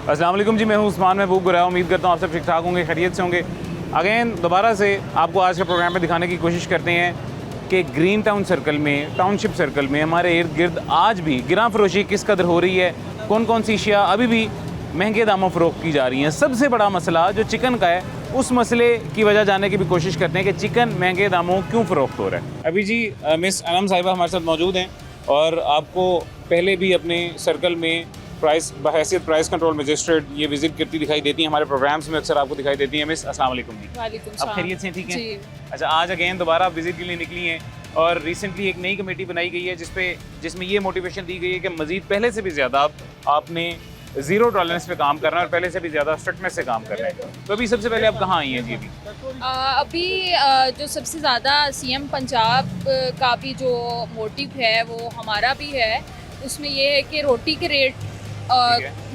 अस्सलाम वालेकुम जी, मैं हूं उस्मान महबूब गुराया। उम्मीद करता हूं आप सब ठीक ठाक होंगे, खैरियत से होंगे। अगेन दोबारा से आपको आज के प्रोग्राम में दिखाने की कोशिश करते हैं कि ग्रीन टाउन सर्कल में, टाउनशिप सर्कल में हमारे इर्द गिर्द आज भी गिरां फरोशी किस कदर हो रही है, कौन कौन सी अशिया अभी भी महंगे दामों फ़रोख्त की जा रही हैं। सबसे बड़ा मसला जो चिकन का है, उस मसले की वजह जानने की भी कोशिश करते हैं कि चिकन महंगे दामों क्यों फ़रोख्त हो रहा है। अभी जी मिस अनम साहिबा हमारे साथ मौजूद हैं और आपको पहले भी अपने सर्कल में प्राइस बहैसियत प्राइस कंट्रोल मजिस्ट्रेट ये विजिट करती दिखाई देती हैं, हमारे प्रोग्राम्स में अक्सर आपको दिखाई देती हैं। मिस अस्सलाम वालेकुम जी। वालेकुम आप सलाम। खैरियत से ठीक हैं? जी। अच्छा, आज अगेन दोबारा आप विजिट के लिए निकली हैं और रिसेंटली एक नई कमेटी बनाई गई है जिसमें ये मोटिवेशन दी गई है कि मज़ीद पहले से भी ज़्यादा आपने ज़ीरो टॉलरेंस पे काम करना है और पहले से भी ज़्यादा स्ट्रिक्टनेस से काम करना है। तो अभी सबसे पहले आप कहाँ आई हैं जी? अभी जो सबसे ज़्यादा सीएम पंजाब का भी जो मोटिव है वो हमारा भी है। उसमें ये है कि रोटी के रेट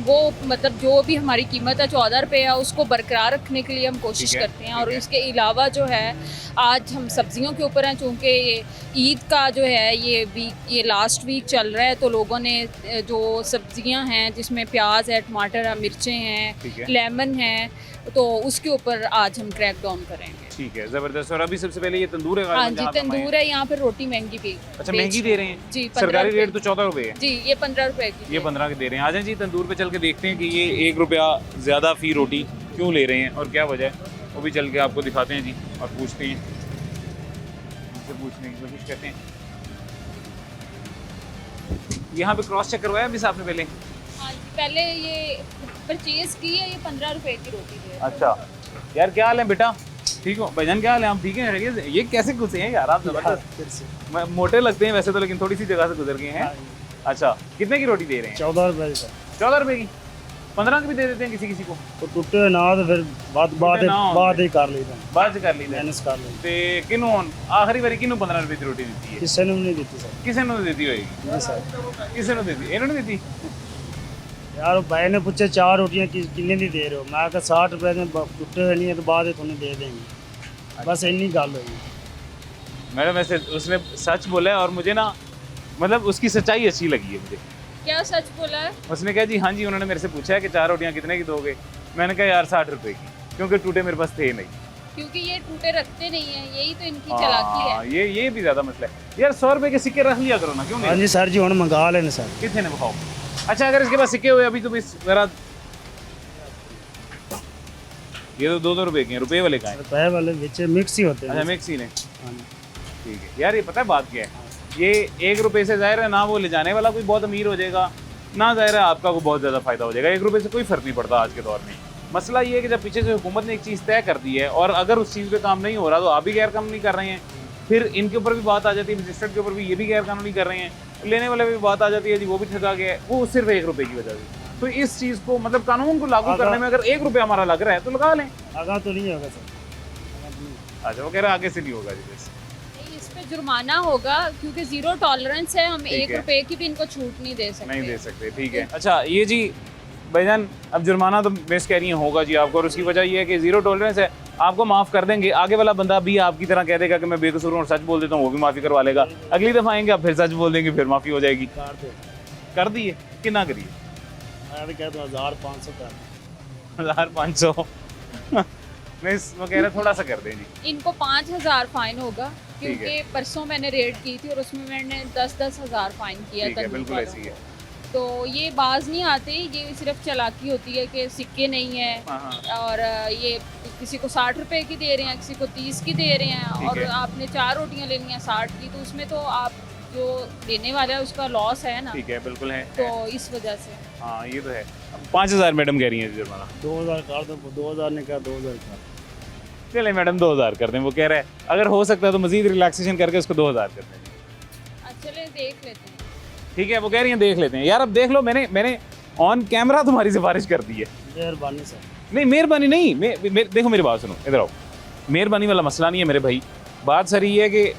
वो मतलब जो भी हमारी कीमत है 14 रुपये है, उसको बरकरार रखने के लिए हम कोशिश करते हैं। और इसके अलावा जो है आज हम सब्जियों के ऊपर हैं, चूँकि ये ईद का जो है ये लास्ट वीक चल रहा है, तो लोगों ने जो सब्जियां हैं जिसमें प्याज है, टमाटर है, मिर्चें हैं, लेमन है, तो उसके ऊपर आज हम क्रैक डाउन करेंगे। ठीक है, ज़बरदस्त। और अभी सबसे पहले ये तंदूर है। हाँ जी, तंदूर है। यहाँ पर रोटी महंगी भी। अच्छा, महंगी दे रहे हैं जी। सरकारी रेट तो 14 रुपये है जी, ये 15 रुपये की। ये 15 के दे रहे हैं। आ जाए जी तंदूर पे चल के देखते हैं कि ये 1 रुपया ज़्यादा फ़ी रोटी क्यों ले रहे हैं और क्या वजह है, वो भी चल के आपको दिखाते हैं जी और पूछते हैं, उनसे पूछने की कोशिश करते हैं। यहाँ पे क्रॉस चेक करवाया अभी आपने पहले? हाँ जी, पहले ये परचेज की है, ये 15 रुपए की रोटी दे। अच्छा यार, क्या हाल है बेटा? ठीक हो भाईजान? क्या हाल है? आप ठीक हैं? ये कैसे घुसे हैं यार आप? जबरदस्त मोटे लगते हैं वैसे तो, लेकिन थोड़ी सी जगह से गुजर गए हैं। अच्छा, कितने की रोटी दे रहे हैं? 14 रुपए की। 14 रुपए की? 15 की भी दे देते हैं किसी को? तो टुटे ना तो फिर बात ही कर ली बात से कर ली मैनेज कर ली ते किनू आखिरी बारी किनू 15 रुपए की रोटी दी है? किसी ने भी नहीं दी सर। किसी ने देती होगी? जी सर। किसी ने देती? इन्होंने दी? यार भाई ने पूछे 4 रोटियां कितने दी दे रहे हो, मैं कहा 60 रुपए में टुटे नहीं है तो बाद में तुम्हें दे देंगे। बस इतनी गल हुई। मैडम वैसे उसने सच बोला है और मुझे ना मतलब उसकी सच्चाई अच्छी लगी है मुझे। क्या सच बोला है? उसने कहा जी हाँ जी, उन्होंने मेरे से पूछा है कि 4 रोटियां कितने की दोगे? मैंने कहा यार 60 रुपए की, क्योंकि टूटे मेरे पास थे नहीं। क्योंकि ये टूटे रखते नहीं है, यही तो इनकी चालाकी है। ये भी ज्यादा मसला है यार। 100 रुपए के सिक्के रख लिया करो ना, क्यों नहीं? हाँ जी सर जी, हम मंगा लेने सर। कितने ने बताओ? अच्छा, अगर इसके पास सिक्के हुए अभी तो जरा, ये तो 2-2 रुपए के हैं, रुपए वाले का है? रुपए वाले विच मिक्स ही होते हैं। अच्छा, मिक्स ही ने। ठीक है यार, ये पता है बात क्या है, ये 1 रुपए से जाहिर है ना वो ले जाने वाला कोई बहुत अमीर हो जाएगा, ना जाहिर है आपका को बहुत ज़्यादा फायदा हो जाएगा। 1 रुपए से कोई फ़र्क नहीं पड़ता आज के दौर में। मसला ये है कि जब पीछे से हुकूमत ने एक चीज़ तय कर दी है और अगर उस चीज़ पे काम नहीं हो रहा तो आप भी गैर कानूनी कर रहे हैं, फिर इनके ऊपर भी बात आ जाती है, मजिस्ट्रेट के ऊपर भी ये भी गैर कानूनी कर रहे हैं, लेने वाले भी बात आ जाती है जी वो भी ठगा गया है, वो सिर्फ 1 रुपए की वजह से। तो इस चीज़ को मतलब कानून को लागू करने में अगर 1 रुपया हमारा लग रहा है तो लगा लें। आगा तो नहीं होगा सर। अच्छा, वो कह रहा है आगे से नहीं होगा जी। इस पे जुर्माना होगा क्योंकि जीरो टॉलरेंस है। हम 1 रुपए की भी इनको छूट नहीं दे सकते। नहीं दे सकते, ठीक है। अच्छा ये जी भाईजान, अब जुर्माना तो मिस कह रही होगा जी आपको, और उसकी वजह ये है कि ज़ीरो टॉलरेंस है, आपको माफ़ कर देंगे। आगे वाला बंदा भी आपकी तरह कह देगा कि मैं बेकसूर हूँ और सच बोल देता हूँ, वो भी माफ़ी करवा लेगा। अगली दफ़ा आएंगे आप फिर सच बोल देंगे, फिर माफ़ी हो जाएगी। कर दिए कि ना करिए? मैं भी कहता हूँ 1500 कर। 1500 मिस वो कह रहे थोड़ा सा कर दें जी। इनको 5000 फाइन होगा क्योंकि परसों मैंने रेड की थी और उसमें मैंने 10-10 हज़ार फाइन किया। ठीक है, बिल्कुल ऐसी है। तो ये बाज नहीं आते, ये सिर्फ चालाकी होती है कि सिक्के नहीं है और ये किसी को 60 रुपए की दे रहे हैं, किसी को 30 की दे रहे हैं, और आपने 4 रोटियां लेनी है 60 की, तो उसमें तो आप जो देने वाला है उसका लॉस है ना। ठीक है, बिल्कुल है। तो इस वजह से हाँ ये तो है। 5000 मैडम कह रही है जुर्माना। 2000 कर दो। 2000 ने कहा 2000 कर। चले मैडम 2000 कर दें, वो कह रहा है अगर हो सकता है तो मजीद रिलैक्सेशन करके उसको 2000 कर दें। चले देख लेते हैं। ठीक है, वो कह रही हैं देख लेते हैं। यार अब देख लो, मैंने ऑन कैमरा तुम्हारी सिफारिश कर दी है। मेहरबानी सर। नहीं मेहरबानी नहीं, देखो मेरी बात सुनो, इधर आओ। मेहरबानी वाला मसला नहीं है मेरे भाई। बात सर ये है कि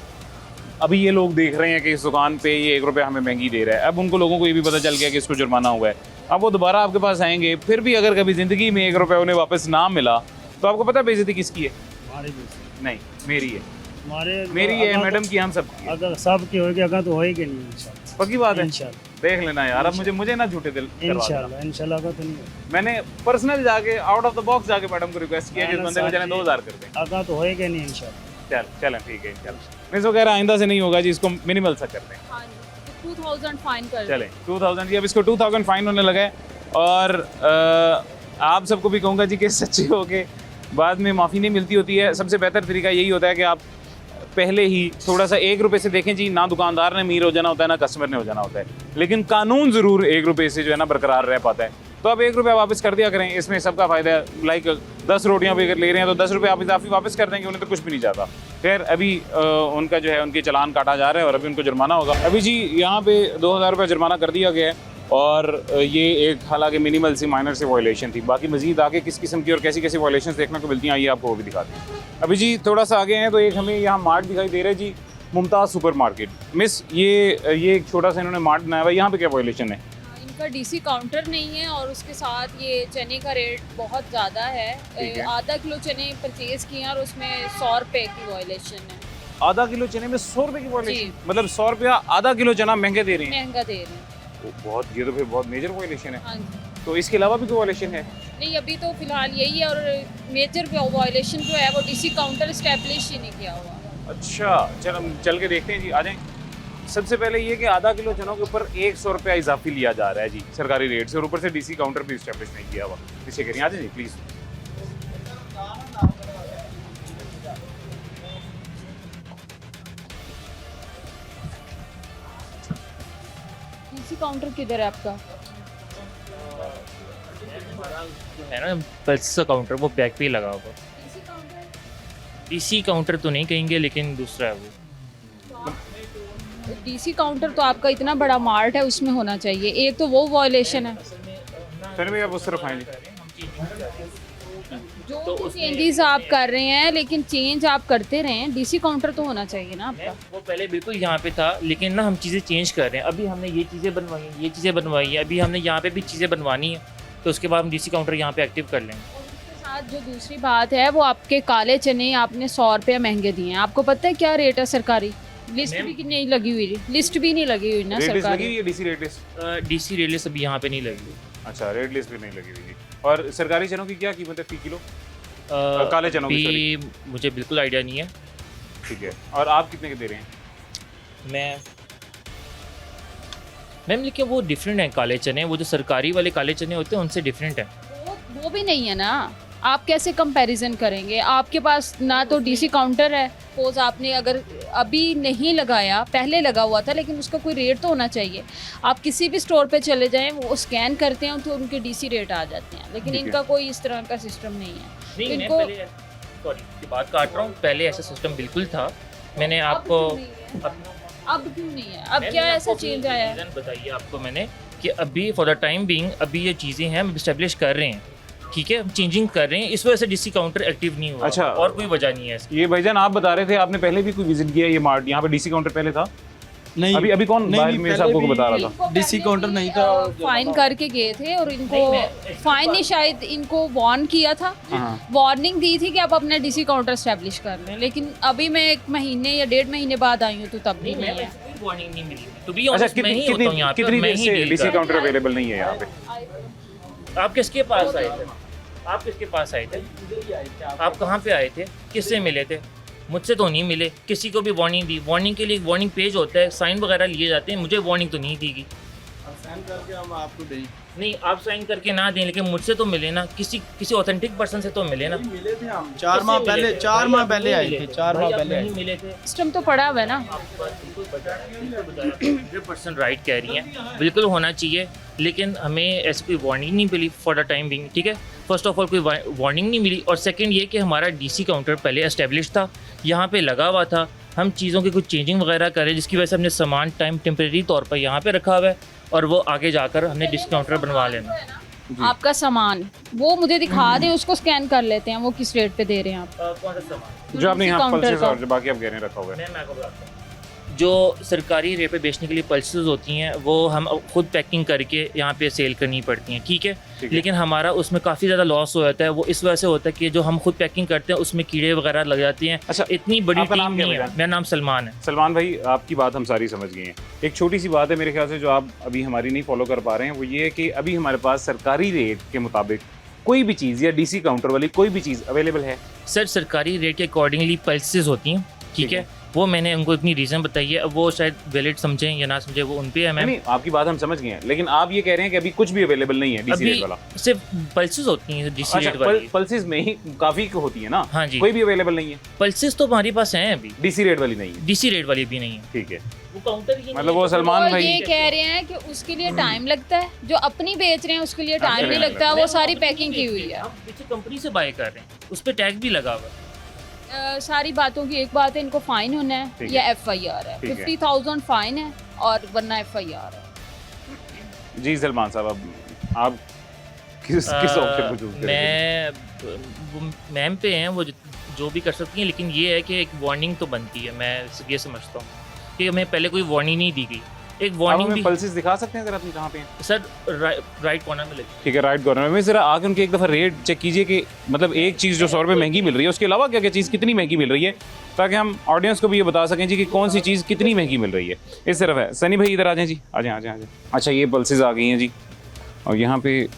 अभी ये लोग देख रहे हैं कि इस दुकान पे ये 1 रुपया हमें महंगी दे रहा है। अब उनको लोगों को ये भी पता चल गया कि इसको जुर्माना हुआ है। अब वो दोबारा आपके पास आएंगे, फिर भी अगर कभी ज़िंदगी में 1 रुपया उन्हें वापस ना मिला तो आपको पता है बेइज्जती किसकी है? नहीं, मेरी है। मेरी है मैडम की, हम सब की है। अगर सब की होगी, अगर तो होएगी नहीं इंशाल्लाह। पक्की बात है। इंशाल्लाह। देख लेना यार, अब मुझे ना झूठे दिल करवा देना। इंशाल्लाह का तो नहीं है। मैंने पर्सनल जाके आउट ऑफ द बॉक्स जाके मैडम को रिक्वेस्ट किया कि इस बंदे को चले 2000 कर दें। आगा तो होएगा नहीं इंशाल्लाह। चलें ठीक है इंशाल्लाह। मिस वगैरह आइंदा से नहीं होगा जी, इसको मिनिमल सा कर दें। हाँ जी, 2000 फाइन कर चलें 2000 जी, अब इसको 2000 फाइन होने लगा है। और आप सबको भी कहूँगा जी कि सच्चे हो के बाद में माफ़ी नहीं मिलती होती है। सबसे बेहतर तरीका यही होता है कि आप पहले ही थोड़ा सा 1 रुपये से देखें जी। ना दुकानदार ने अमीर हो जाना होता है, ना कस्टमर ने हो जाना होता है, लेकिन कानून ज़रूर 1 रुपये से जो है ना बरकरार रह पाता है। तो आप 1 रुपया वापस कर दिया करें, इसमें सबका फ़ायदा है। लाइक 10 रोटियाँ भी अगर ले रहे हैं तो 10 रुपये आप इजाफी वापस कर देंगे, उन्हें तो कुछ भी नहीं जाता। खैर अभी उनका जो है उनके चालान काटा जा रहा है और अभी उनको जुर्माना होगा। अभी जी यहाँ पे 2000 रुपये जुर्माना कर दिया गया है और ये एक हालांकि मिनिमल सी माइनर से वायलेशन थी। बाकी मजीद आगे किस किस्म की और कैसी कैसी वायलेशन देखने को मिलती हैं आइए आपको वो भी दिखाते हैं। अभी जी थोड़ा सा आगे हैं तो एक हमें यहाँ मार्ट दिखाई दे रहा है जी, मुमताज़ सुपर मार्केट। मिस ये एक छोटा सा इन्होंने मार्ट बनाया हुआ है, यहाँ पे क्या वायलेशन है? इनका डीसी काउंटर नहीं है और उसके साथ ये चने का रेट बहुत ज़्यादा ठीक है। है। आधा किलो चने परचेज किए और उसमें 100 रुपये की वायलेशन है। आधा किलो चने में 100 रुपये की जी। वायलेशन, मतलब 100 रुपया आधा किलो चना महंगे दे रहे हैं। महंगा दे रहे हैं। बहुत, ये तो फिर बहुत मेजर वायलेशन है। हाँ जी, तो इसके अलावा भी कोई वायलेशन है? नहीं अभी तो फिलहाल यही है और मेजर वायलेशन जो है वो डीसी काउंटर इस्टेब्लिश ही नहीं किया हुआ। अच्छा चल हम चल के देखते हैं जी, आ जाएं। सबसे पहले ये कि आधा किलो चनों के ऊपर 100 रुपया इजाफी लिया जा रहा है जी सरकारी रेट से, और ऊपर से डीसी काउंटर भी इस्टेब्लिश नहीं किया हुआ। पीछे करिए, आ जाइए प्लीज़। डीसी काउंटर किधर है आपका? है ना पल्स का काउंटर, वो बैक पे ही लगा हुआ। डीसी काउंटर डीसी काउंटर तो नहीं कहेंगे लेकिन दूसरा है वो। डीसी काउंटर तो आपका इतना बड़ा मार्ट है उसमें होना चाहिए। एक तो वो वायलेशन है फिर भी आप उस तरफ आएंगे। जो चेंजेस आप कर रहे हैं, लेकिन चेंज आप करते रहें। डीसी काउंटर तो होना चाहिए ना आपका। वो पहले बिल्कुल यहाँ पे था लेकिन ना हम चीज़ें चेंज कर रहे हैं। अभी हमने ये चीज़ें बनवाई हैं, ये चीज़ें बनवाई हैं, अभी हमने यहाँ पे भी चीज़ें बनवानी है, तो उसके बाद हम डीसी काउंटर यहाँ पे एक्टिव कर लेंगे। और उसके साथ जो दूसरी बात है वो आपके काले चने आपने 100 रुपये महंगे दिए हैं। आपको पता है क्या रेट है सरकारी? लिस्ट भी नहीं लगी हुई, लिस्ट भी नहीं लगी हुई ना रेट लिस्ट लगी सरकारी। हुई है? DC rate list? DC rate list अभी यहाँ पे नहीं लगी। अच्छा रेट लिस्ट भी नहीं लगी हुई जी। और सरकारी चनों की क्या कीमत है फी किलो? काले चनों की अभी मुझे बिल्कुल आइडिया नहीं है। ठीक है। और आप कितने के दे रहे हैं? मैम लेकिन वो डिफरेंट है काले चने, वो जो सरकारी वाले काले चने होते हैं उनसे डिफरेंट है। वो भी नहीं है ना, आप कैसे कंपैरिजन करेंगे? आपके पास ना तो डीसी काउंटर है। सपोज आपने अगर अभी नहीं लगाया, पहले लगा हुआ था, लेकिन उसका कोई रेट तो होना चाहिए। आप किसी भी स्टोर पे चले जाएं, वो स्कैन करते हैं तो उनके डीसी रेट आ जाते हैं, लेकिन ठीक है। इनका कोई इस तरह का सिस्टम नहीं है। नहीं मैं इनको पहले सॉरी बात काट रहा हूँ, पहले ऐसा सिस्टम बिल्कुल था। मैंने अब आपको क्यों नहीं है? अब क्यों नहीं है? अब मैम, क्या मैंने ऐसा आपको चेंज अपनी आया है? रीज़न बताइए आपको मैंने कि अभी फॉर द टाइम बीइंग अभी ये चीज़ें हैं हम इस्टेब्लिश कर रहे हैं, ठीक है, हम चेंजिंग कर रहे हैं, इस वजह से डीसी काउंटर एक्टिव नहीं हुआ। अच्छा। और कोई वजह नहीं है इसकी। ये भाईजान आप बता रहे थे आपने पहले भी कोई विजिट किया ये मार्ट, यहाँ पे डीसी काउंटर पहले था? नहीं अभी कौन नहीं, बाहर नहीं, मेरे पहले साहब को भी- बता रहा था? इनको डीसी पहले काउंटर भी, नहीं था और फाइन करके गए थे और इनको नहीं, मैं- फाइन ने शायद इनको वार्न किया था, हाँ। वार्निंग दी थी कि आप अपना डीसी काउंटर स्टैब्लिश कर लें। लेकिन अभी मैं 1 महीने या 1.5 महीने बाद आई हूँ तो तब भी नहीं नहीं मैम है। ऐसी कोई वार्निंग नहीं मिली। तो भी अच्छा मैं ही होता हूँ यहाँ पे, कितनी मैं देर ही से डील डीसी कर काउंटर अवेलेबल नहीं है यहाँ पे? आप किसके पास आए थे? आप किसके पास आए थे? आप कहाँ पे आए थे? किससे मिले थे? मुझसे तो नहीं मिले। किसी को भी वार्निंग दी, वार्निंग के लिए वार्निंग पेज होता है, साइन वगैरह लिए जाते हैं, मुझे वार्निंग तो नहीं दी गई। साइन करके हम आपको दें। नहीं आप साइन करके ना दें, लेकिन मुझसे तो मिले ना, किसी ऑथेंटिक पर्सन से तो मिले ना। मिले थे हम 4 माह पहले, 4 माह पहले आए थे, 4 माह पहले आए नहीं थे। मिले थे। सिस्टम तो पड़ा हुआ है ना। 100% राइट कह रही हैं, बिल्कुल होना चाहिए, लेकिन हमें ऐसी कोई वार्निंग नहीं मिली फॉर द टाइम बिंग, ठीक है। फर्स्ट ऑफ ऑल कोई वार्निंग नहीं मिली, और सेकंड ये कि हमारा डीसी काउंटर पहले एस्टेब्लिश था, यहाँ पे लगा हुआ था, हम चीज़ों की कुछ चेंजिंग वगैरह करें, जिसकी वजह से हमने सामान टेम्परेरी तौर पर यहाँ पे रखा हुआ है, और वो आगे जाकर हमने डीसी काउंटर बनवा लेना। आपका सामान वो मुझे दिखा दें, उसको स्कैन कर लेते हैं वो किस रेट पे दे रहे हैं आप। कौन सा सामान? जो आपने यहाँ काउंटर पल्सेस का। और जो बाकी आप कह रहे हैं रखा हुआ है। मैं आपको बताता हूँ। जो सरकारी रेट पे बेचने के लिए पल्सेस होती हैं वो हम खुद पैकिंग करके यहाँ पे सेल करनी पड़ती हैं, ठीक है। लेकिन हमारा उसमें काफ़ी ज़्यादा लॉस हो जाता है, वो इस वजह से होता है कि जो हम खुद पैकिंग करते हैं उसमें कीड़े वगैरह लग जाते हैं। अच्छा, इतनी बड़ी आपका टीम नाम क्या नहीं है। है? मेरा नाम सलमान है। सलमान भाई, आपकी बात हम सारी समझ गए हैं। एक छोटी सी बात है मेरे ख्याल से जो आप अभी हमारी नहीं फॉलो कर पा रहे हैं, वो ये है कि अभी हमारे पास सरकारी रेट के मुताबिक कोई भी चीज़ या डीसी काउंटर वाली कोई भी चीज़ अवेलेबल है? सर सरकारी रेट के अकॉर्डिंगली पल्सेस होती हैं, ठीक है। वो मैंने उनको इतनी रीज़न बताई है, अब वो शायद वैलिड समझें या ना समझें वो उन पे है। मैम नहीं, आपकी बात हम समझ गए हैं, लेकिन आप ये कह रहे हैं कि अभी कुछ भी अवेलेबल नहीं है डीसी रेट वाला? सिर्फ पल्सेस होती हैं डीसी रेट वाली। पल्सेस में ही काफ़ी होती है ना? हाँ जी, कोई भी अवेलेबल नहीं है? पल्सेस तो हमारे पास हैं अभी, डीसी रेट वाली नहीं है? डीसी रेट वाली भी नहीं है। ठीक है, वो काउंटर ही मतलब वो सलमान और भाई ये कह रहे हैं कि उसके लिए टाइम लगता है, जो अपनी बेच रहे हैं उसके लिए टाइम नहीं लगता, वो सारी पैकिंग की हुई है। हम पीछे कंपनी से बाय कर रहे हैं, उस पर टैग भी लगा हुआ है। सारी बातों की एक बात है, इनको फाइन होना है ठीक या FIR है। ठीक है। 50,000 फाइन है और वरना FIR है। जी सलमान साहब, अब आप किस ऑप्शन को चूज करेंगे? वो मैम पे हैं, वो जो भी कर सकती हैं, लेकिन ये है कि एक वार्निंग तो बनती है। मैं ये समझता हूँ कि हमें पहले कोई वार्निंग नहीं दी गई। एक आप वार्निंग हमें भी पल्सेस दिखा सकते हैं जरा, अपनी कहाँ पे हैं? सर राइट कॉर्नर में लगी। ठीक है, राइट कॉर्नर में जरा आके उनके एक दफ़ा रेट चेक कीजिए कि मतलब एक चीज़ जो 100 रुपये महंगी मिल रही है उसके अलावा क्या क्या चीज़ कितनी महंगी मिल रही है, ताकि हम ऑडियंस को भी ये बता सकें जी कि कौन सी चीज़ कितनी महंगी मिल रही है। इस तरफ है सनी भाई, इधर आ जाएँ जी, आ जाएँ आ जाएँ आ जाएँ। अच्छा, ये पल्सेस आ गई हैं जी, और यहाँ पे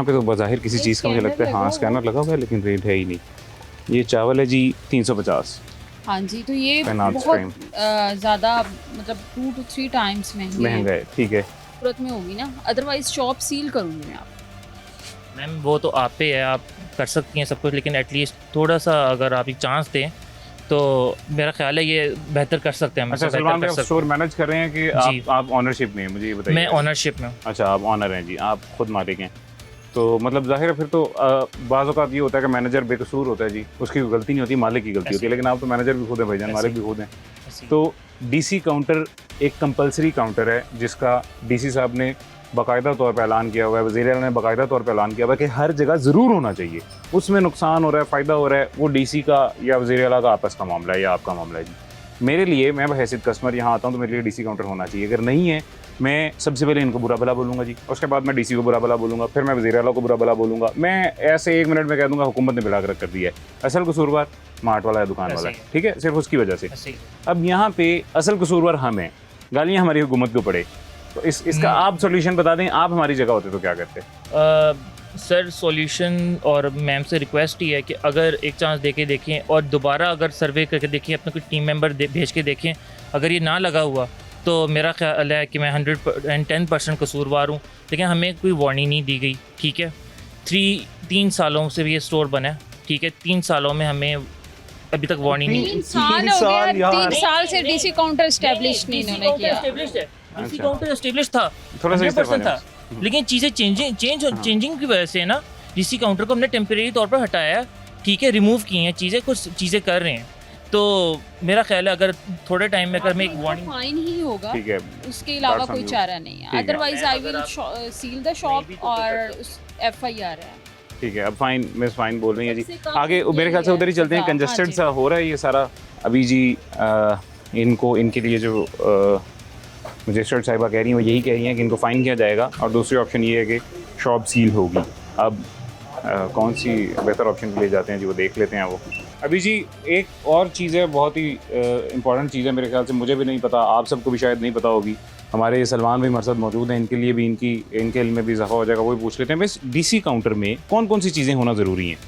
तो बज़ाहिर किसी चीज़ का मुझे लगता है, हाँ स्कैनर लगा हुआ है लेकिन रेट है ही नहीं। ये चावल है जी 350। हाँ जी, तो ये Finance बहुत ज़्यादा मतलब 2 to 3 टाइम्स महंगा है, ठीक है। जरूरत में होगी ना, अदरवाइज शॉप सील करूँगी मैं आप। मैम वो तो आप पे है, आप कर सकती हैं सब कुछ, लेकिन एटलीस्ट थोड़ा सा अगर आप एक चांस दें तो मेरा ख्याल है ये बेहतर कर सकते हैं। अच्छा सलमान भाई, आप स्टोर मैनेज कर रहे हैं कि जी। आप ऑनरशिप में हैं? मुझे ये बताइए। मैं ऑनरशिप में हूँ। अच्छा, आप ऑनर हैं जी, आप खुद मालिक हैं, तो मतलब जाहिर है फिर तो बाज़ औक़ात ये होता है कि मैनेजर बेकसूर होता है जी, उसकी कोई गलती नहीं होती, मालिक की गलती होती है। लेकिन आप तो मैनेजर भी खुद हैं भाईजान, मालिक भी खुद हैं। तो डीसी काउंटर एक कंपलसरी काउंटर है जिसका डीसी साहब ने बाकायदा तौर पर ऐलान किया हुआ है, वज़ीर आला ने बाकायदा तौर पर ऐलान किया हुआ है कि हर जगह ज़रूर होना चाहिए। उसमें नुकसान हो रहा है, फ़ायदा हो रहा है, वो डीसी का या वज़ीर आला का आपस का मामला है या आपका मामला है जी। मेरे लिए, मैं हैसियत कस्टमर यहाँ आता हूँ तो मेरे लिए डीसी काउंटर होना चाहिए। अगर नहीं है, मैं सबसे पहले इनको बुरा भला बोलूँगा जी, उसके बाद मैं डीसी को बुरा भला बोलूँगा, फिर मैं वज़ीर आला को बुरा भला बोलूँगा। मैं ऐसे 1 मिनट में कह दूँगा हुकूमत ने बिला कर दिया है। असल कसूरवार मार्ट वाला है, दुकान वाला है, ठीक है, सिर्फ उसकी वजह से। अब यहाँ पे असल कसूरवार हम हैं, गालियाँ हमारी हुकूमत को पड़े, तो इसका आप सोल्यूशन बता दें। आप हमारी जगह होते तो क्या करते? सर सॉल्यूशन और मैम से रिक्वेस्ट ही है कि अगर एक चांस दे के देखें और दोबारा अगर सर्वे करके देखें, अपने कुछ टीम मेंबर भेज के देखें, अगर ये ना लगा हुआ तो मेरा ख्याल है कि मैं 110% कसूरवार हूँ। लेकिन हमें कोई वार्निंग नहीं दी गई, ठीक है। 3 सालों से भी ये स्टोर बना है, ठीक है। 3 सालों में हमें अभी तक वार्निंग नहीं। 3 साल हो गया, 3 साल से डीसी काउंटर स्टैब्लिश नहीं इन्होंने किया। डीसी काउंटर एस्टेब्लिश था, थोड़ा सा इस तरफ 100% था, लेकिन चीज़ें चेंजिंग की वजह से ना डीसी काउंटर को हमने टेम्परेरी तौर पर हटाया, ठीक है, रिमूव की हैं चीज़ें, कुछ चीज़ें कर रहे हैं। तो मेरा ख्याल है अगर थोड़े टाइम में अगर मैं एक वार्निंग, फाइन ही होगा, ठीक है, उसके अलावा कोई चारा नहीं है। Otherwise I will seal the shop और FIR है। ठीक है। अब फाइन, मिस फाइन बोल रही है जी, सबसे कम आगे मेरे ख्याल से उधर ही चलते हैं। हाँ कंजस्टेड जी। सा हो रहा है ये सारा अभी जी। इनके लिए जो मजिस्ट्रेट साहिबा कह रही हैं वो यही कह रही हैं कि इनको फ़ाइन किया जाएगा, और दूसरी ऑप्शन ये है कि शॉप सील होगी। अब कौन सी बेहतर ऑप्शन के लिए जाते हैं जी, वो देख लेते हैं। वो अभी जी एक और चीज़ है, बहुत ही इंपॉर्टेंट चीज़ है मेरे ख्याल से, मुझे भी नहीं पता, आप सबको भी शायद नहीं पता होगी। हमारे सलमान भाई मरसद मौजूद हैं, इनके लिए भी इनके इल्म में भी इजाफा हो जाएगा, वो भी पूछ लेते हैं। बस डीसी काउंटर में कौन कौन सी चीज़ें होना ज़रूरी हैं?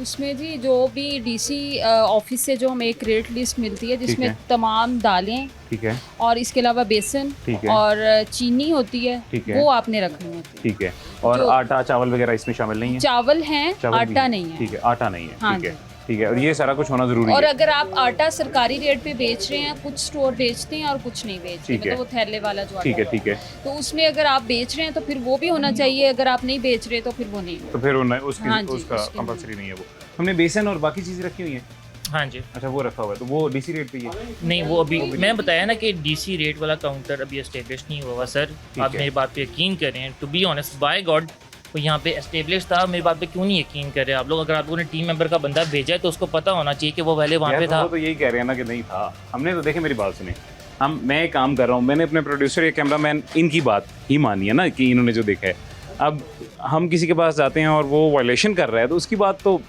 उसमें जी जो भी डीसी ऑफिस से जो हमें एक रेट लिस्ट मिलती है जिसमें है। तमाम दालें, ठीक है, और इसके अलावा बेसन ठीक है, और चीनी होती है, ठीक है, वो आपने रखनी होती है। ठीक है, और जो- आटा चावल वगैरह इसमें शामिल नहीं है? चावल हैं, चावल भी आटा है, नहीं है। ठीक है, आटा नहीं है, हाँ ठीक है, जी। ठीक है, और ये सारा कुछ होना ज़रूरी और है। अगर आप आटा सरकारी रेट पे बेच रहे हैं, कुछ स्टोर बेचते हैं और कुछ नहीं बेचते, ठीक है। मतलब वो थैले वाला जो ठीक है, आटा ठीक है, है। तो उसमें अगर आप बेच रहे हैं तो फिर वो भी होना चाहिए, अगर आप नहीं बेच रहे तो फिर वो नहीं तो फिर उसकी हाँ जी, उसका उसकी कंपलसरी नहीं है। वो हमने बेसन और बाकी चीज़ें रखी हुई हैं। हाँ जी, अच्छा, वो रखा हुआ है, तो वो डीसी रेट पे ही है? नहीं वो अभी मैं बताया ना कि डीसी रेट वाला काउंटर अभी एस्टेब्लिश नहीं हुआ सर। आप है। मेरी बात पे यकीन करें, to be honest by god वो यहाँ पे एस्टेब्लिश था। मेरी बात पे क्यों नहीं यकीन कर रहे आप लोग? अगर आप लोगों ने टीम मेंबर का बंदा भेजा है तो उसको पता होना चाहिए कि वो पहले वहाँ यार, पे था। वो तो यही कह रहे हैं ना कि नहीं था। हमने तो देखे, मेरी बात सुने, मैं एक काम कर रहा हूँ, मैंने अपने प्रोड्यूसर या कैमरामैन इनकी बात ही मानी है ना कि इन्होंने जो देखा है। अब हम किसी के पास जाते हैं और वो वायलेशन कर रहा है तो उसकी बात तो